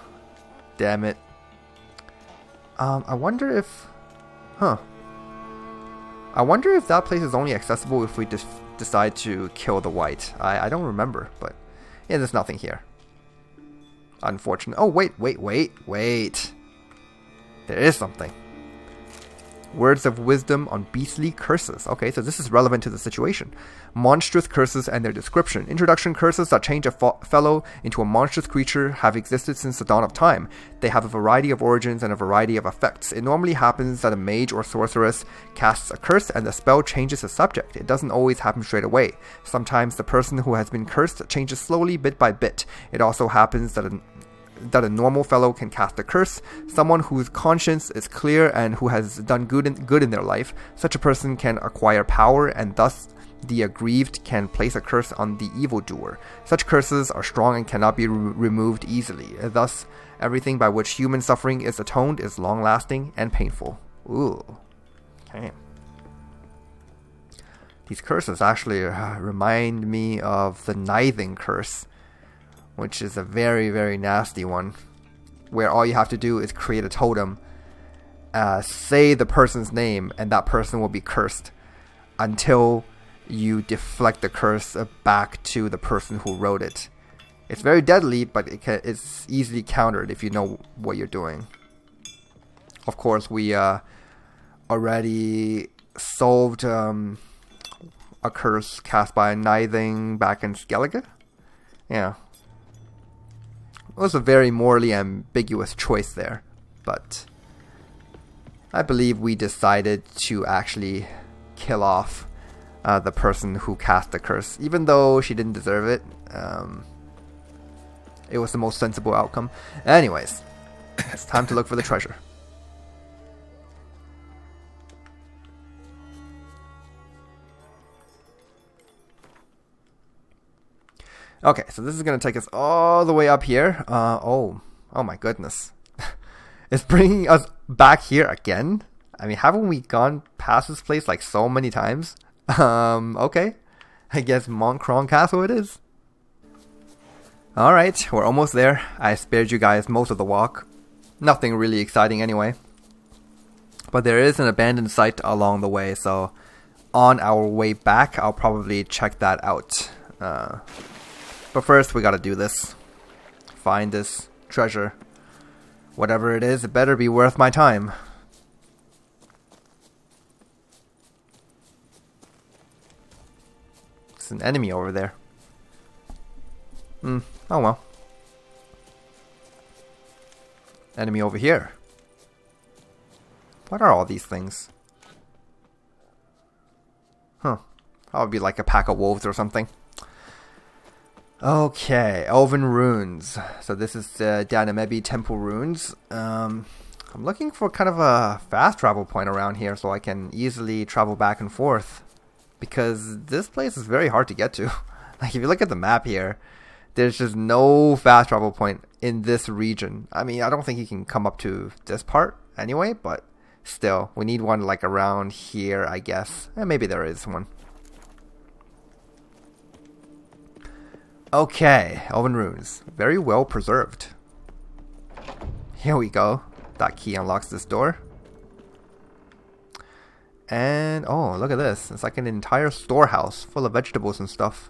Speaker 1: it. I wonder if... I wonder if that place is only accessible if we just decide to kill the Wight. I don't remember, but... Yeah, there's nothing here. Unfortunate. Oh, wait. There is something. Words of wisdom on beastly curses. Okay, so this is relevant to the situation. Monstrous curses and their description. Introduction: curses that change a fellow into a monstrous creature have existed since the dawn of time. They have a variety of origins and a variety of effects. It normally happens that a mage or sorceress casts a curse and the spell changes the subject. It doesn't always happen straight away. Sometimes the person who has been cursed changes slowly, bit by bit. It also happens that that a normal fellow can cast a curse, someone whose conscience is clear and who has done good in their life. Such a person can acquire power, and thus the aggrieved can place a curse on the evildoer. Such curses are strong and cannot be removed easily. Thus, everything by which human suffering is atoned is long-lasting and painful. Ooh. Okay. These curses actually remind me of the Nithing curse, which is a very, very nasty one, where all you have to do is create a totem, say the person's name, and that person will be cursed until you deflect the curse back to the person who wrote it. It's very deadly, but it's easily countered if you know what you're doing. Of course, we already solved a curse cast by Nithing back in Skellige. Yeah. It was a very morally ambiguous choice there, but I believe we decided to actually kill off the person who cast the curse, even though she didn't deserve it. It was the most sensible outcome. Anyways, it's time to look for the treasure. Okay, so this is going to take us all the way up here. Oh my goodness. It's bringing us back here again? I mean, haven't we gone past this place like so many times? Okay. I guess Montcron Castle it is. Alright, we're almost there. I spared you guys most of the walk. Nothing really exciting anyway. But there is an abandoned site along the way, so on our way back, I'll probably check that out. But first, we gotta do this. Find this treasure. Whatever it is, it better be worth my time. It's an enemy over there. Oh well. Enemy over here. What are all these things? Huh. That would be like a pack of wolves or something. Okay, Elven Runes. So this is Danamebi Temple Runes. I'm looking for kind of a fast travel point around here so I can easily travel back and forth. Because this place is very hard to get to. Like, if you look at the map here, there's just no fast travel point in this region. I mean, I don't think you can come up to this part anyway, but still, we need one like around here, I guess. And maybe there is one. Okay, Elven Runes. Very well preserved. Here we go. That key unlocks this door. And, oh, look at this. It's like an entire storehouse full of vegetables and stuff.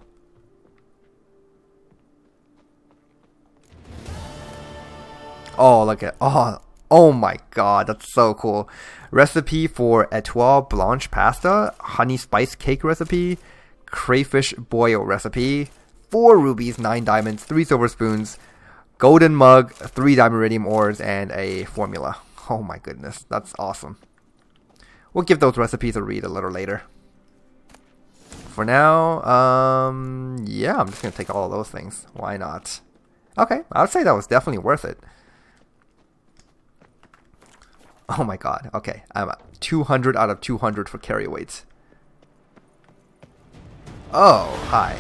Speaker 1: Oh, look at, oh my god, that's so cool. Recipe for Etoile Blanche pasta, honey spice cake recipe, crayfish boil recipe, 4 rubies, 9 diamonds, 3 silver spoons, golden mug, 3 diamond iridium ores, and a formula. Oh my goodness, that's awesome. We'll give those recipes a read a little later. For now, yeah, I'm just gonna take all of those things. Why not? Okay, I would say that was definitely worth it. Oh my god, okay, I'm at 200 out of 200 for carry weights. Oh, hi.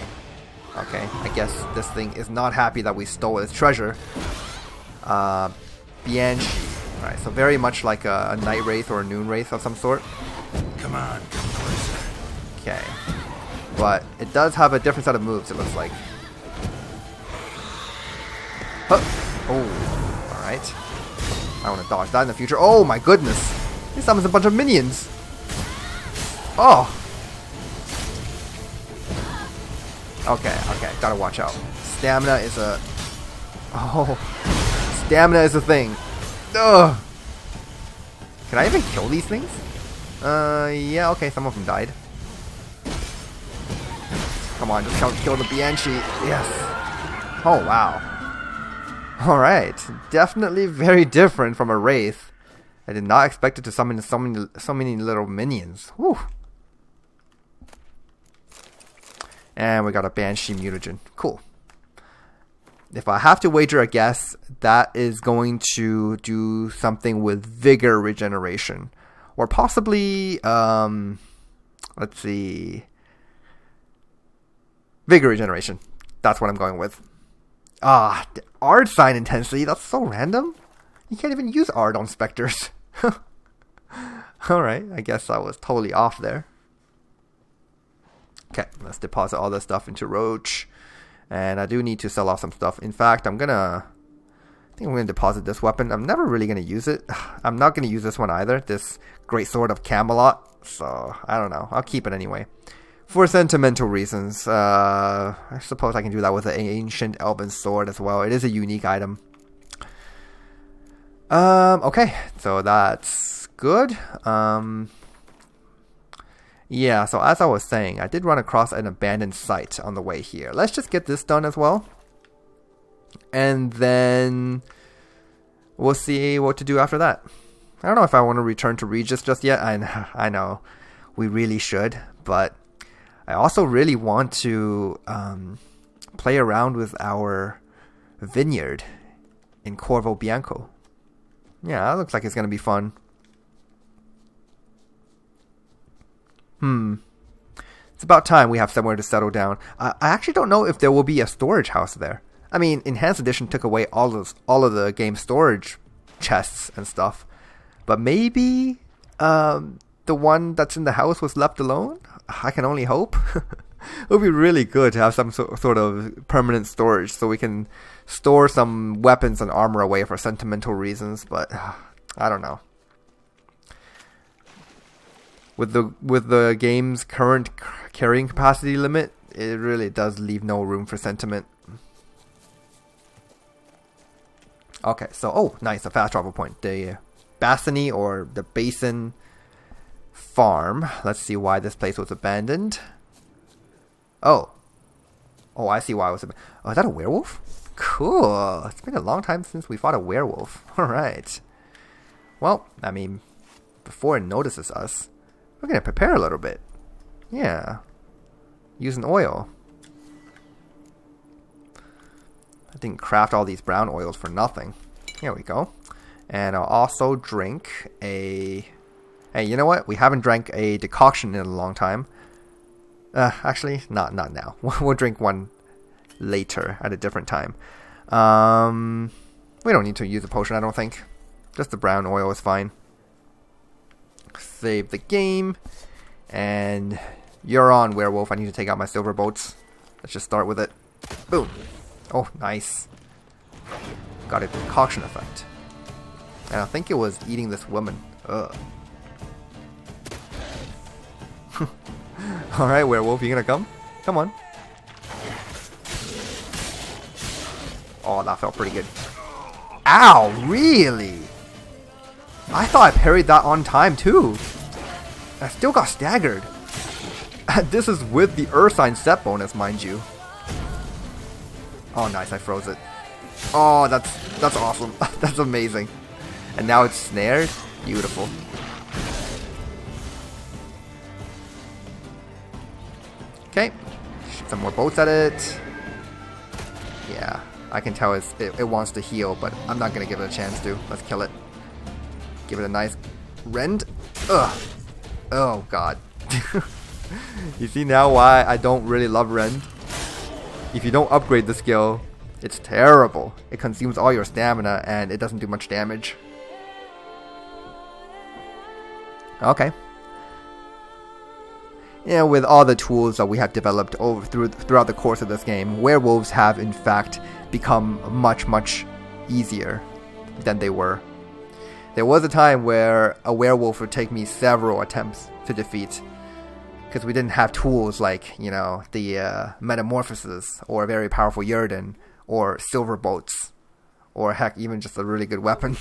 Speaker 1: Okay, I guess this thing is not happy that we stole its treasure. Bianchi. Alright, so very much like a night wraith or a noon wraith of some sort.
Speaker 5: Come on, come closer.
Speaker 1: Okay. But it does have a different set of moves, it looks like. Huh. Oh, alright. I want to dodge that in the future. Oh my goodness! He summons a bunch of minions! Oh! Okay, gotta watch out. Stamina is a... Oh. Stamina is a thing. Ugh! Can I even kill these things? Yeah, okay, some of them died. Come on, just kill the Bianchi. Yes! Oh, wow. Alright, definitely very different from a Wraith. I did not expect it to summon so many little minions. Whew. And we got a Banshee mutagen. Cool. if I have to wager a guess, that is going to do something with Vigor regeneration. Or possibly, let's see, Vigor regeneration. That's what I'm going with. The Ard sign intensity, that's so random. You can't even use Ard on specters. Alright, I guess I was totally off there. Okay, let's deposit all this stuff into Roach. And I do need to sell off some stuff. In fact, I think I'm gonna deposit this weapon. I'm never really gonna use it. I'm not gonna use this one either. This Great Sword of Camelot. So, I don't know. I'll keep it anyway. For sentimental reasons. I suppose I can do that with the Ancient Elven Sword as well. It is a unique item. Okay. So, that's good. Yeah, so as I was saying, I did run across an abandoned site on the way here. Let's just get this done as well. And then we'll see what to do after that. I don't know if I want to return to Regis just yet. I know we really should, but I also really want to play around with our vineyard in Corvo Bianco. Yeah, that looks like it's going to be fun. It's about time we have somewhere to settle down. I actually don't know if there will be a storage house there. I mean, Enhanced Edition took away all of the game storage chests and stuff. But maybe the one that's in the house was left alone? I can only hope. It would be really good to have some sort of permanent storage so we can store some weapons and armor away for sentimental reasons, but I don't know. With the game's current carrying capacity limit, it really does leave no room for sentiment. Okay, so nice, a fast travel point. The Bassiny or the Basin Farm. Let's see why this place was abandoned. Oh, I see why it was abandoned. Oh, is that a werewolf? Cool. It's been a long time since we fought a werewolf. All right. Well, I mean, before it notices us, we're going to prepare a little bit. Yeah. Using oil. I didn't craft all these brown oils for nothing. Here we go. And I'll also drink a... Hey, you know what? We haven't drank a decoction in a long time. Actually, not now. We'll drink one later at a different time. We don't need to use a potion, I don't think. Just the brown oil is fine. Save the game. And you're on, werewolf. I need to take out my silver boats. Let's just start with it. Boom. Oh, nice. Got a decoction effect. And I think it was eating this woman. Ugh. Alright, werewolf, you gonna come? Come on. Oh, that felt pretty good. Ow, really? I thought I parried that on time too. I still got staggered. This is with the Ursine set bonus, mind you. Oh, nice, I froze it. Oh, that's awesome. That's amazing. And now it's snared. Beautiful. Okay. Shoot some more boats at it. Yeah, I can tell it wants to heal, but I'm not going to give it a chance to. Let's kill it. Give it a nice rend. Ugh. Oh, God. You see now why I don't really love rend? If you don't upgrade the skill, it's terrible. It consumes all your stamina and it doesn't do much damage. Okay. Yeah, with all the tools that we have developed throughout the course of this game, werewolves have in fact become much easier than they were. There was a time where a werewolf would take me several attempts to defeat, because we didn't have tools like, you know, the metamorphosis, or a very powerful Yurden, or silver bolts, or heck, even just a really good weapon.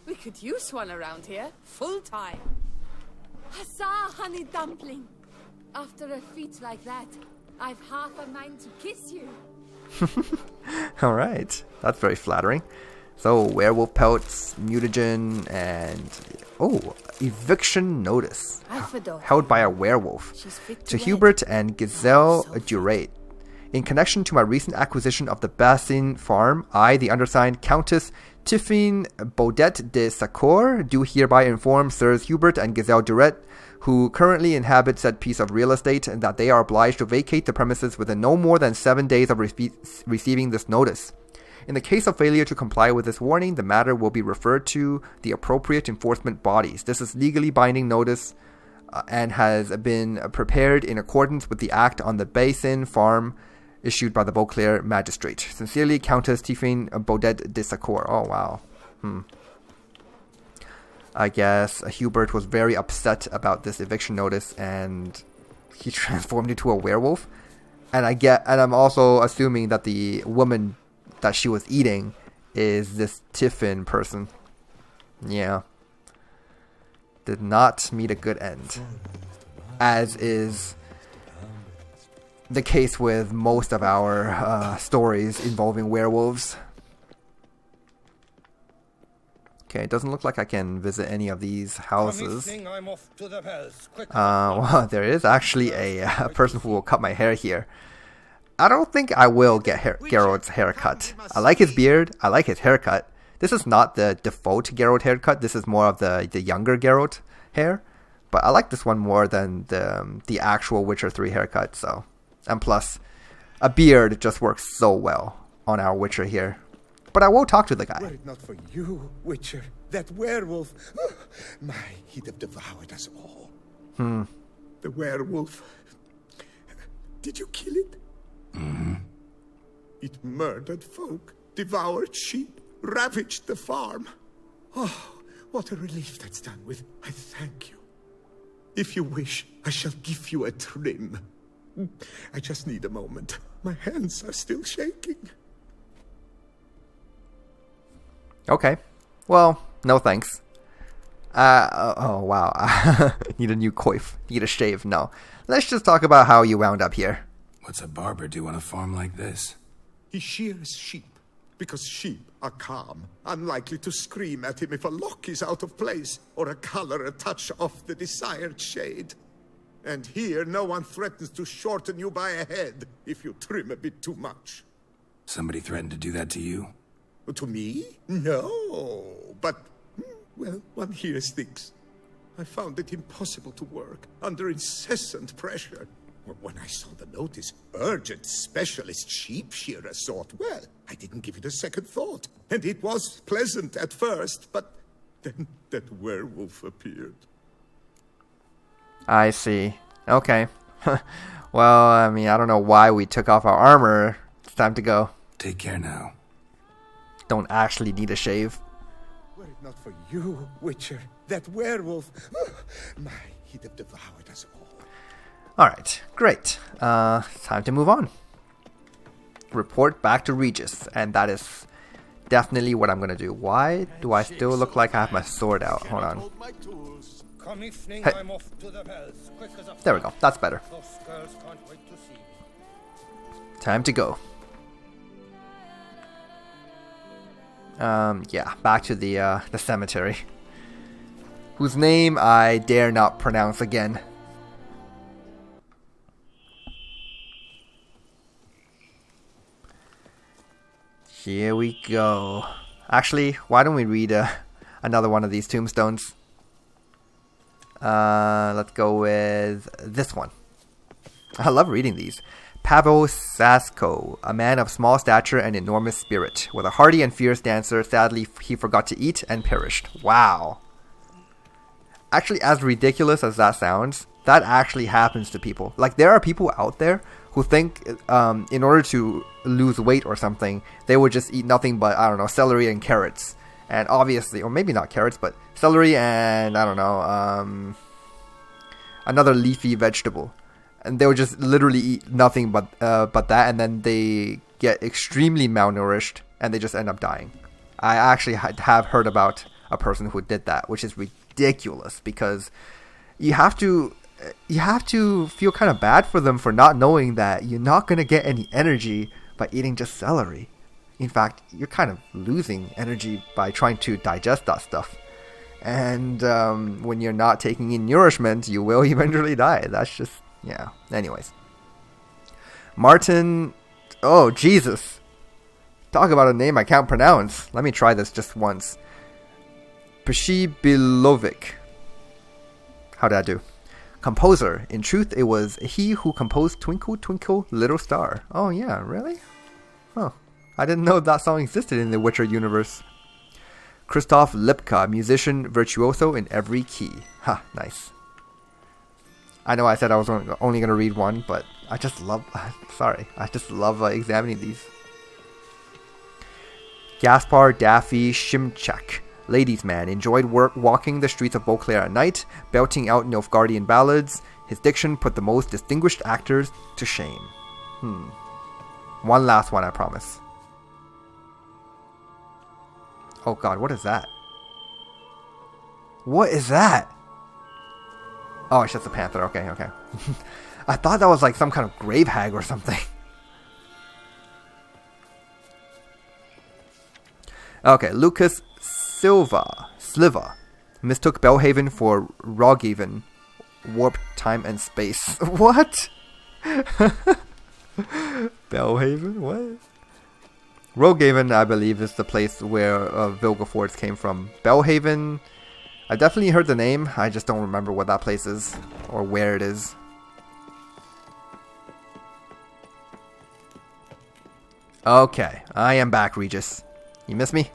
Speaker 7: We could use one around here, full time.
Speaker 8: Huzzah, honey dumpling! After a feat like that, I've half a mind to kiss you.
Speaker 1: Alright, that's very flattering. So, werewolf pelts, mutagen, and... Oh, eviction notice. Held by a werewolf. To Hubert and Gazelle Durate. In connection to my recent acquisition of the Bassin farm, I, the undersigned Countess Tiffin Baudet de Sacour, do hereby inform Sirs Hubert and Gazelle Duret, who currently inhabit said piece of real estate, that they are obliged to vacate the premises within no more than 7 days of receiving this notice. In the case of failure to comply with this warning, the matter will be referred to the appropriate enforcement bodies. This is legally binding notice and has been prepared in accordance with the Act on the Bassin farm issued by the Beauclair magistrate. Sincerely, Countess Tiffin Baudet de Sacour. Oh, wow. I guess Hubert was very upset about this eviction notice and he transformed into a werewolf. And I'm also assuming that the woman that she was eating is this Tiffin person. Yeah. Did not meet a good end. As is the case with most of our stories involving werewolves. Okay, it doesn't look like I can visit any of these houses. Well, there is actually a person who will cut my hair here. I don't think I will get Geralt's haircut. I like his beard. I like his haircut. This is not the default Geralt haircut. This is more of the younger Geralt hair. But I like this one more than the actual Witcher 3 haircut. So, and plus, a beard just works so well on our Witcher here. But I will talk to the guy.
Speaker 5: Were it not for you, Witcher, that werewolf, he'd have devoured us all. The werewolf. Did you kill it?
Speaker 2: Mm-hmm.
Speaker 5: It murdered folk, devoured sheep, ravaged the farm. Oh, what a relief that's done with. I thank you. If you wish, I shall give you a trim. I just need a moment. My hands are still shaking.
Speaker 1: Okay. Well, no thanks. Oh, wow. Need a new coif. Need a shave. No. Let's just talk about how you wound up here.
Speaker 2: What's a barber do on a farm like this?
Speaker 5: He shears sheep, because sheep are calm, unlikely to scream at him if a lock is out of place, or a color a touch off the desired shade. And here, no one threatens to shorten you by a head if you trim a bit too much.
Speaker 2: Somebody threatened to do that to you?
Speaker 5: To me? No. But, well, one hears things. I found it impossible to work under incessant pressure. When I saw the notice, urgent specialist sheep shearer sort, well, I didn't give it a second thought. And it was pleasant at first, but then that werewolf appeared.
Speaker 1: I see. Okay. Well, I mean, I don't know why we took off our armor. It's time to go.
Speaker 2: Take care now.
Speaker 1: Don't actually need a shave.
Speaker 5: Were it not for you, Witcher, that werewolf, he'd have devoured us all.
Speaker 1: Alright, great. Time to move on. Report back to Regis, and that is definitely what I'm gonna do. Why do I still look like I have my sword out? Hold on. Hey. There we go, that's better. Time to go. Yeah, back to the cemetery. Whose name I dare not pronounce again. Here we go. Actually, why don't we read another one of these tombstones? Let's go with this one. I love reading these. Pavel Sasko, a man of small stature and enormous spirit. With a hardy and fierce dancer, sadly he forgot to eat and perished. Wow. Actually, as ridiculous as that sounds, that actually happens to people. Like, there are people out there who think in order to lose weight or something, they would just eat nothing but, I don't know, celery and carrots. And obviously, or maybe not carrots, but celery and, I don't know, another leafy vegetable. And they would just literally eat nothing but that, and then they get extremely malnourished, and they just end up dying. I actually have heard about a person who did that, which is ridiculous, because you have to feel kind of bad for them for not knowing that you're not going to get any energy by eating just celery. In fact, you're kind of losing energy by trying to digest that stuff. And when you're not taking in nourishment, you will eventually die. That's just... yeah. Anyways. Martin Oh, Jesus. Talk about a name I can't pronounce. Let me try this just once. Pshibilovic. How did I do? Composer. In truth, it was he who composed Twinkle, Twinkle, Little Star. Oh, yeah, really? Huh. I didn't know that song existed in the Witcher universe. Christoph Lipka, musician, virtuoso in every key. Ha, nice. I know I said I was only going to read one, but I just love... Sorry. I just love examining these. Gaspar Daffy Shimchak. Ladies' man. Enjoyed walking the streets of Beauclair at night, belting out Nilfgaardian ballads. His diction put the most distinguished actors to shame. One last one, I promise. Oh god, what is that? What is that? Oh, it's just a panther. Okay. I thought that was like some kind of grave hag or something. Okay, Lucas Sliva mistook Belhaven for Roghaven. Warp time and space. What? Belhaven? What? Roghaven, I believe, is the place where Vilgefortz came from. Belhaven, I definitely heard the name. I just don't remember what that place is or where it is. Okay, I am back, Regis. You miss me?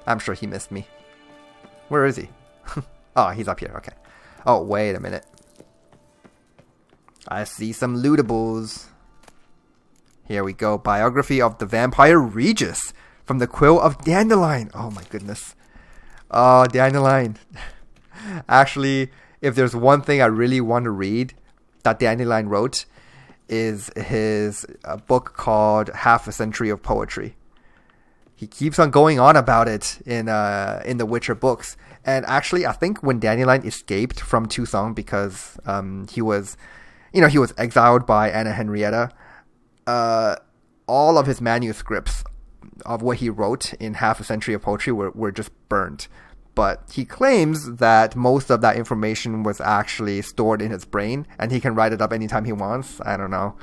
Speaker 1: I'm sure he missed me. Where is he? Oh, he's up here. Okay. Oh, wait a minute. I see some lootables. Here we go. Biography of the Vampire Regis from the Quill of Dandelion. Oh my goodness. Oh, Dandelion. Actually, if there's one thing I really want to read that Dandelion wrote, is his book called Half a Century of Poetry. He keeps on going on about it in the Witcher books. And actually, I think when Dandelion escaped from Tucson because he was exiled by Anna Henrietta, all of his manuscripts of what he wrote in Half a Century of Poetry were just burned. But he claims that most of that information was actually stored in his brain, and he can write it up anytime he wants. I don't know.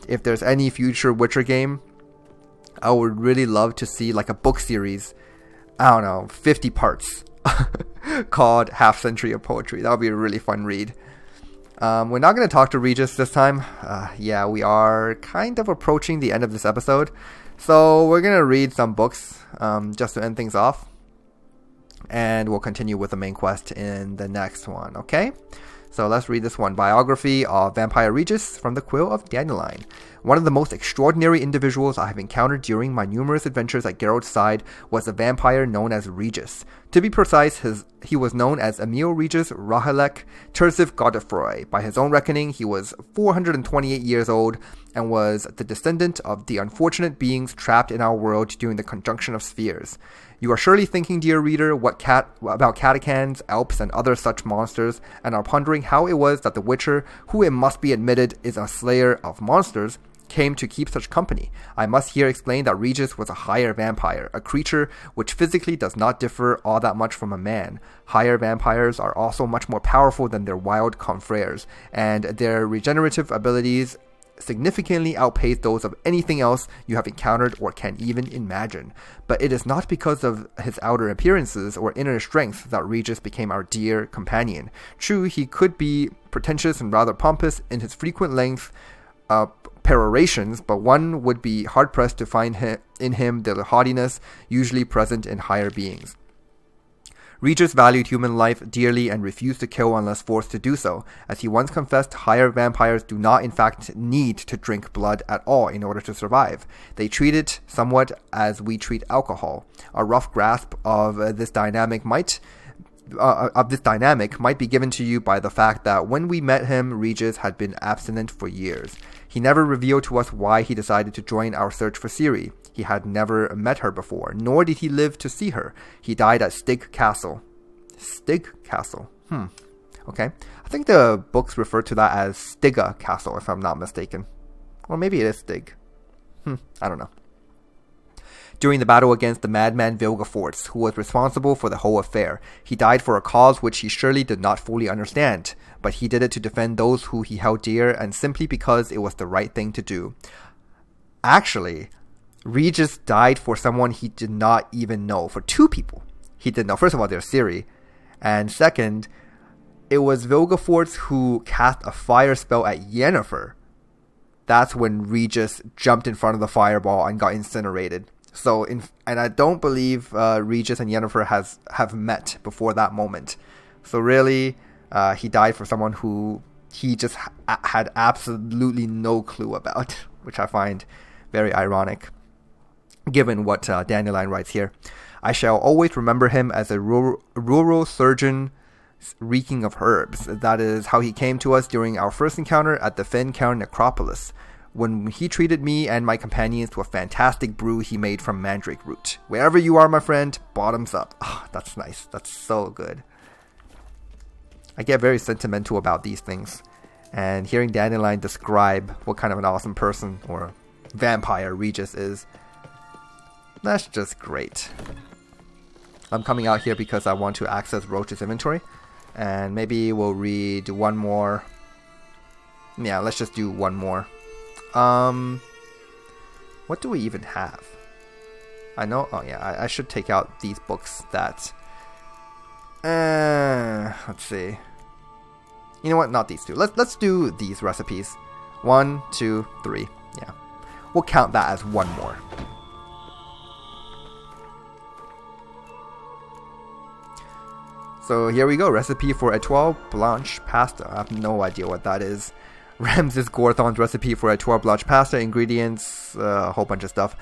Speaker 1: If there's any future Witcher game, I would really love to see like a book series, I don't know, 50 parts, called Half Century of Poetry. That would be a really fun read. We're not going to talk to Regis this time. Yeah, we are kind of approaching the end of this episode. So we're going to read some books just to end things off. And we'll continue with the main quest in the next one, okay? So let's read this one. Biography of Vampire Regis from the Quill of Dandelion. One of the most extraordinary individuals I have encountered during my numerous adventures at Geralt's side was a vampire known as Regis. To be precise, he was known as Emil Regis Rahalek Tersif Godefroy. By his own reckoning, he was 428 years old and was the descendant of the unfortunate beings trapped in our world during the conjunction of spheres. You are surely thinking, dear reader, about catachans, alps, and other such monsters, and are pondering how it was that the Witcher, who it must be admitted is a slayer of monsters, came to keep such company. I must here explain that Regis was a higher vampire, a creature which physically does not differ all that much from a man. Higher vampires are also much more powerful than their wild confreres, and their regenerative abilities significantly outpace those of anything else you have encountered or can even imagine. But it is not because of his outer appearances or inner strength that Regis became our dear companion. True, he could be pretentious and rather pompous in his frequent length perorations, but one would be hard-pressed to find in him the haughtiness usually present in higher beings. Regis valued human life dearly and refused to kill unless forced to do so. As he once confessed, higher vampires do not in fact need to drink blood at all in order to survive. They treat it somewhat as we treat alcohol. A rough grasp of this dynamic might be given to you by the fact that when we met him, Regis had been abstinent for years. He never revealed to us why he decided to join our search for Ciri. He had never met her before, nor did he live to see her. He died at Stig Castle. Stig Castle? Okay. I think the books refer to that as Stiga Castle, if I'm not mistaken. Or maybe it is Stig. I don't know. During the battle against the madman Vilgefortz, who was responsible for the whole affair. He died for a cause which he surely did not fully understand, but he did it to defend those who he held dear and simply because it was the right thing to do. actually, Regis died for someone he did not even know. For 2 people he didn't know. First of all, there's Ciri. And second, it was Vilgefortz who cast a fire spell at Yennefer. That's when Regis jumped in front of the fireball and got incinerated. So, and I don't believe Regis and Yennefer have met before that moment. So really, he died for someone who he just had absolutely no clue about, which I find very ironic, given what Dandelion writes here. I shall always remember him as a rural surgeon reeking of herbs. That is how he came to us during our first encounter at the Fencairn Necropolis, when he treated me and my companions to a fantastic brew he made from mandrake root. Wherever you are, my friend, bottoms up. Oh, that's nice. That's so good. I get very sentimental about these things, and hearing Dandelion describe what kind of an awesome person or vampire Regis is, that's just great. I'm coming out here because I want to access Roach's inventory, and maybe we'll read one more. Yeah, let's just do one more. What do we even have? I know, oh yeah, I should take out these books that... let's see. You know what? Not these two. Let's do these recipes. 1, 2, 3. Yeah. We'll count that as one more. So here we go. Recipe for Etoile Blanche pasta. I have no idea what that is. Ramses Gorthon's recipe for Etoile Blanche pasta. Ingredients, a whole bunch of stuff.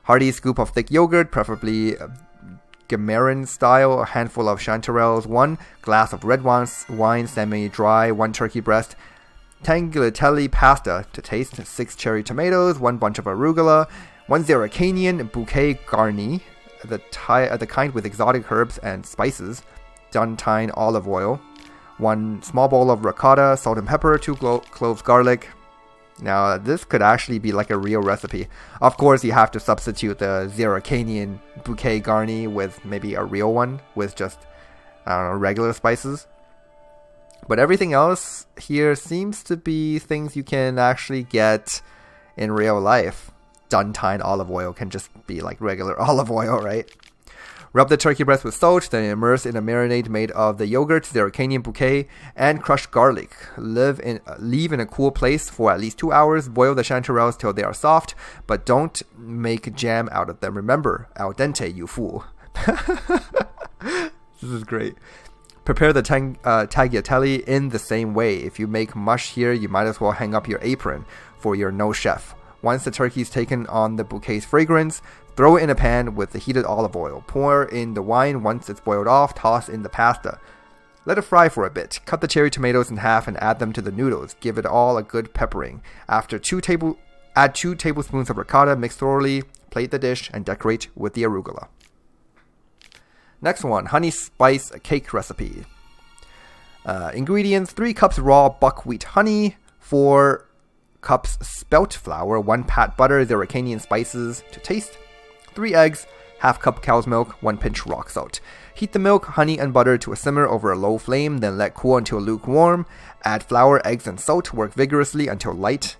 Speaker 1: Hearty scoop of thick yogurt, preferably Gemarin style, a handful of chanterelles, 1 glass of red wine semi-dry, 1 turkey breast, tagliatelle pasta to taste, 6 cherry tomatoes, 1 bunch of arugula, 1 Zeracanian bouquet garni, the kind with exotic herbs and spices, Duntine olive oil, 1 small bowl of ricotta, salt and pepper, 2 cloves garlic. Now, this could actually be like a real recipe. Of course, you have to substitute the Zeracanian bouquet garni with maybe a real one with just, I don't know, regular spices. But everything else here seems to be things you can actually get in real life. Duntine olive oil can just be like regular olive oil, right? Rub the turkey breast with salt, then immerse in a marinade made of the yogurt, Zeracanian bouquet, and crushed garlic. Leave in a cool place for at least 2 hours. Boil the chanterelles till they are soft, but don't make jam out of them. Remember, al dente, you fool. This is great. Prepare the tagliatelle in the same way. If you make mush here, you might as well hang up your apron for your no chef. Once the turkey is taken on the bouquet's fragrance, throw it in a pan with the heated olive oil. Pour in the wine. Once it's boiled off, toss in the pasta. Let it fry for a bit. Cut the cherry tomatoes in half and add them to the noodles. Give it all a good peppering. After add 2 tablespoons of ricotta. Mix thoroughly. Plate the dish and decorate with the arugula. Next one, honey spice cake recipe. Ingredients: 3 cups raw buckwheat honey, 4 cups spelt flour, 1 pat butter, Zeracanian spices to taste, 3 eggs, half cup cow's milk, 1 pinch rock salt. Heat the milk, honey, and butter to a simmer over a low flame, then let cool until lukewarm. Add flour, eggs, and salt. Work vigorously until light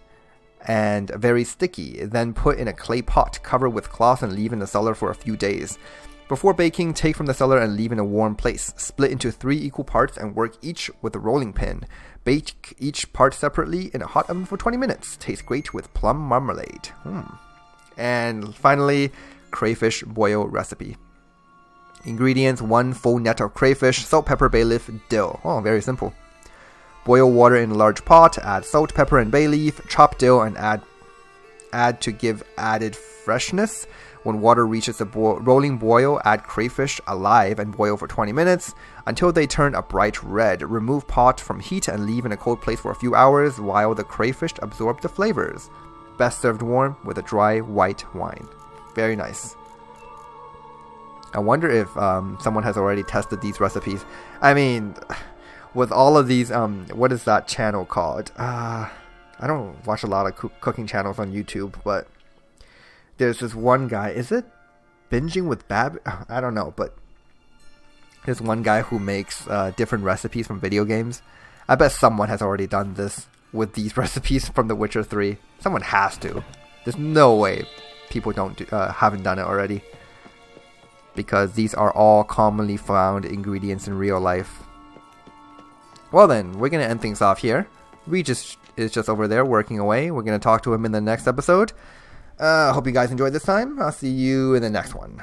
Speaker 1: and very sticky. Then put in a clay pot, cover with cloth, and leave in the cellar for a few days. Before baking, take from the cellar and leave in a warm place. Split into 3 equal parts and work each with a rolling pin. Bake each part separately in a hot oven for 20 minutes. Tastes great with plum marmalade. And finally, crayfish boil recipe. Ingredients: 1 full net of crayfish, salt, pepper, bay leaf, dill. Oh, very simple. Boil water in a large pot, add salt, pepper, and bay leaf, chop dill, and add to give added freshness. When water reaches a rolling boil, add crayfish alive and boil for 20 minutes until they turn a bright red. Remove pot from heat and leave in a cold place for a few hours while the crayfish absorb the flavors. Best served warm with a dry white wine. Very nice. I wonder if someone has already tested these recipes. I mean, with all of these, what is that channel called? I don't watch a lot of cooking channels on YouTube, but there's this one guy. Is it Binging with Bab? I don't know, but there's one guy who makes different recipes from video games. I bet someone has already done this with these recipes from The Witcher 3. Someone has to. There's no way people haven't done it already. Because these are all commonly found ingredients in real life. Well then, we're going to end things off here. Regis is just over there working away. We're going to talk to him in the next episode. Hope you guys enjoyed this time. I'll see you in the next one.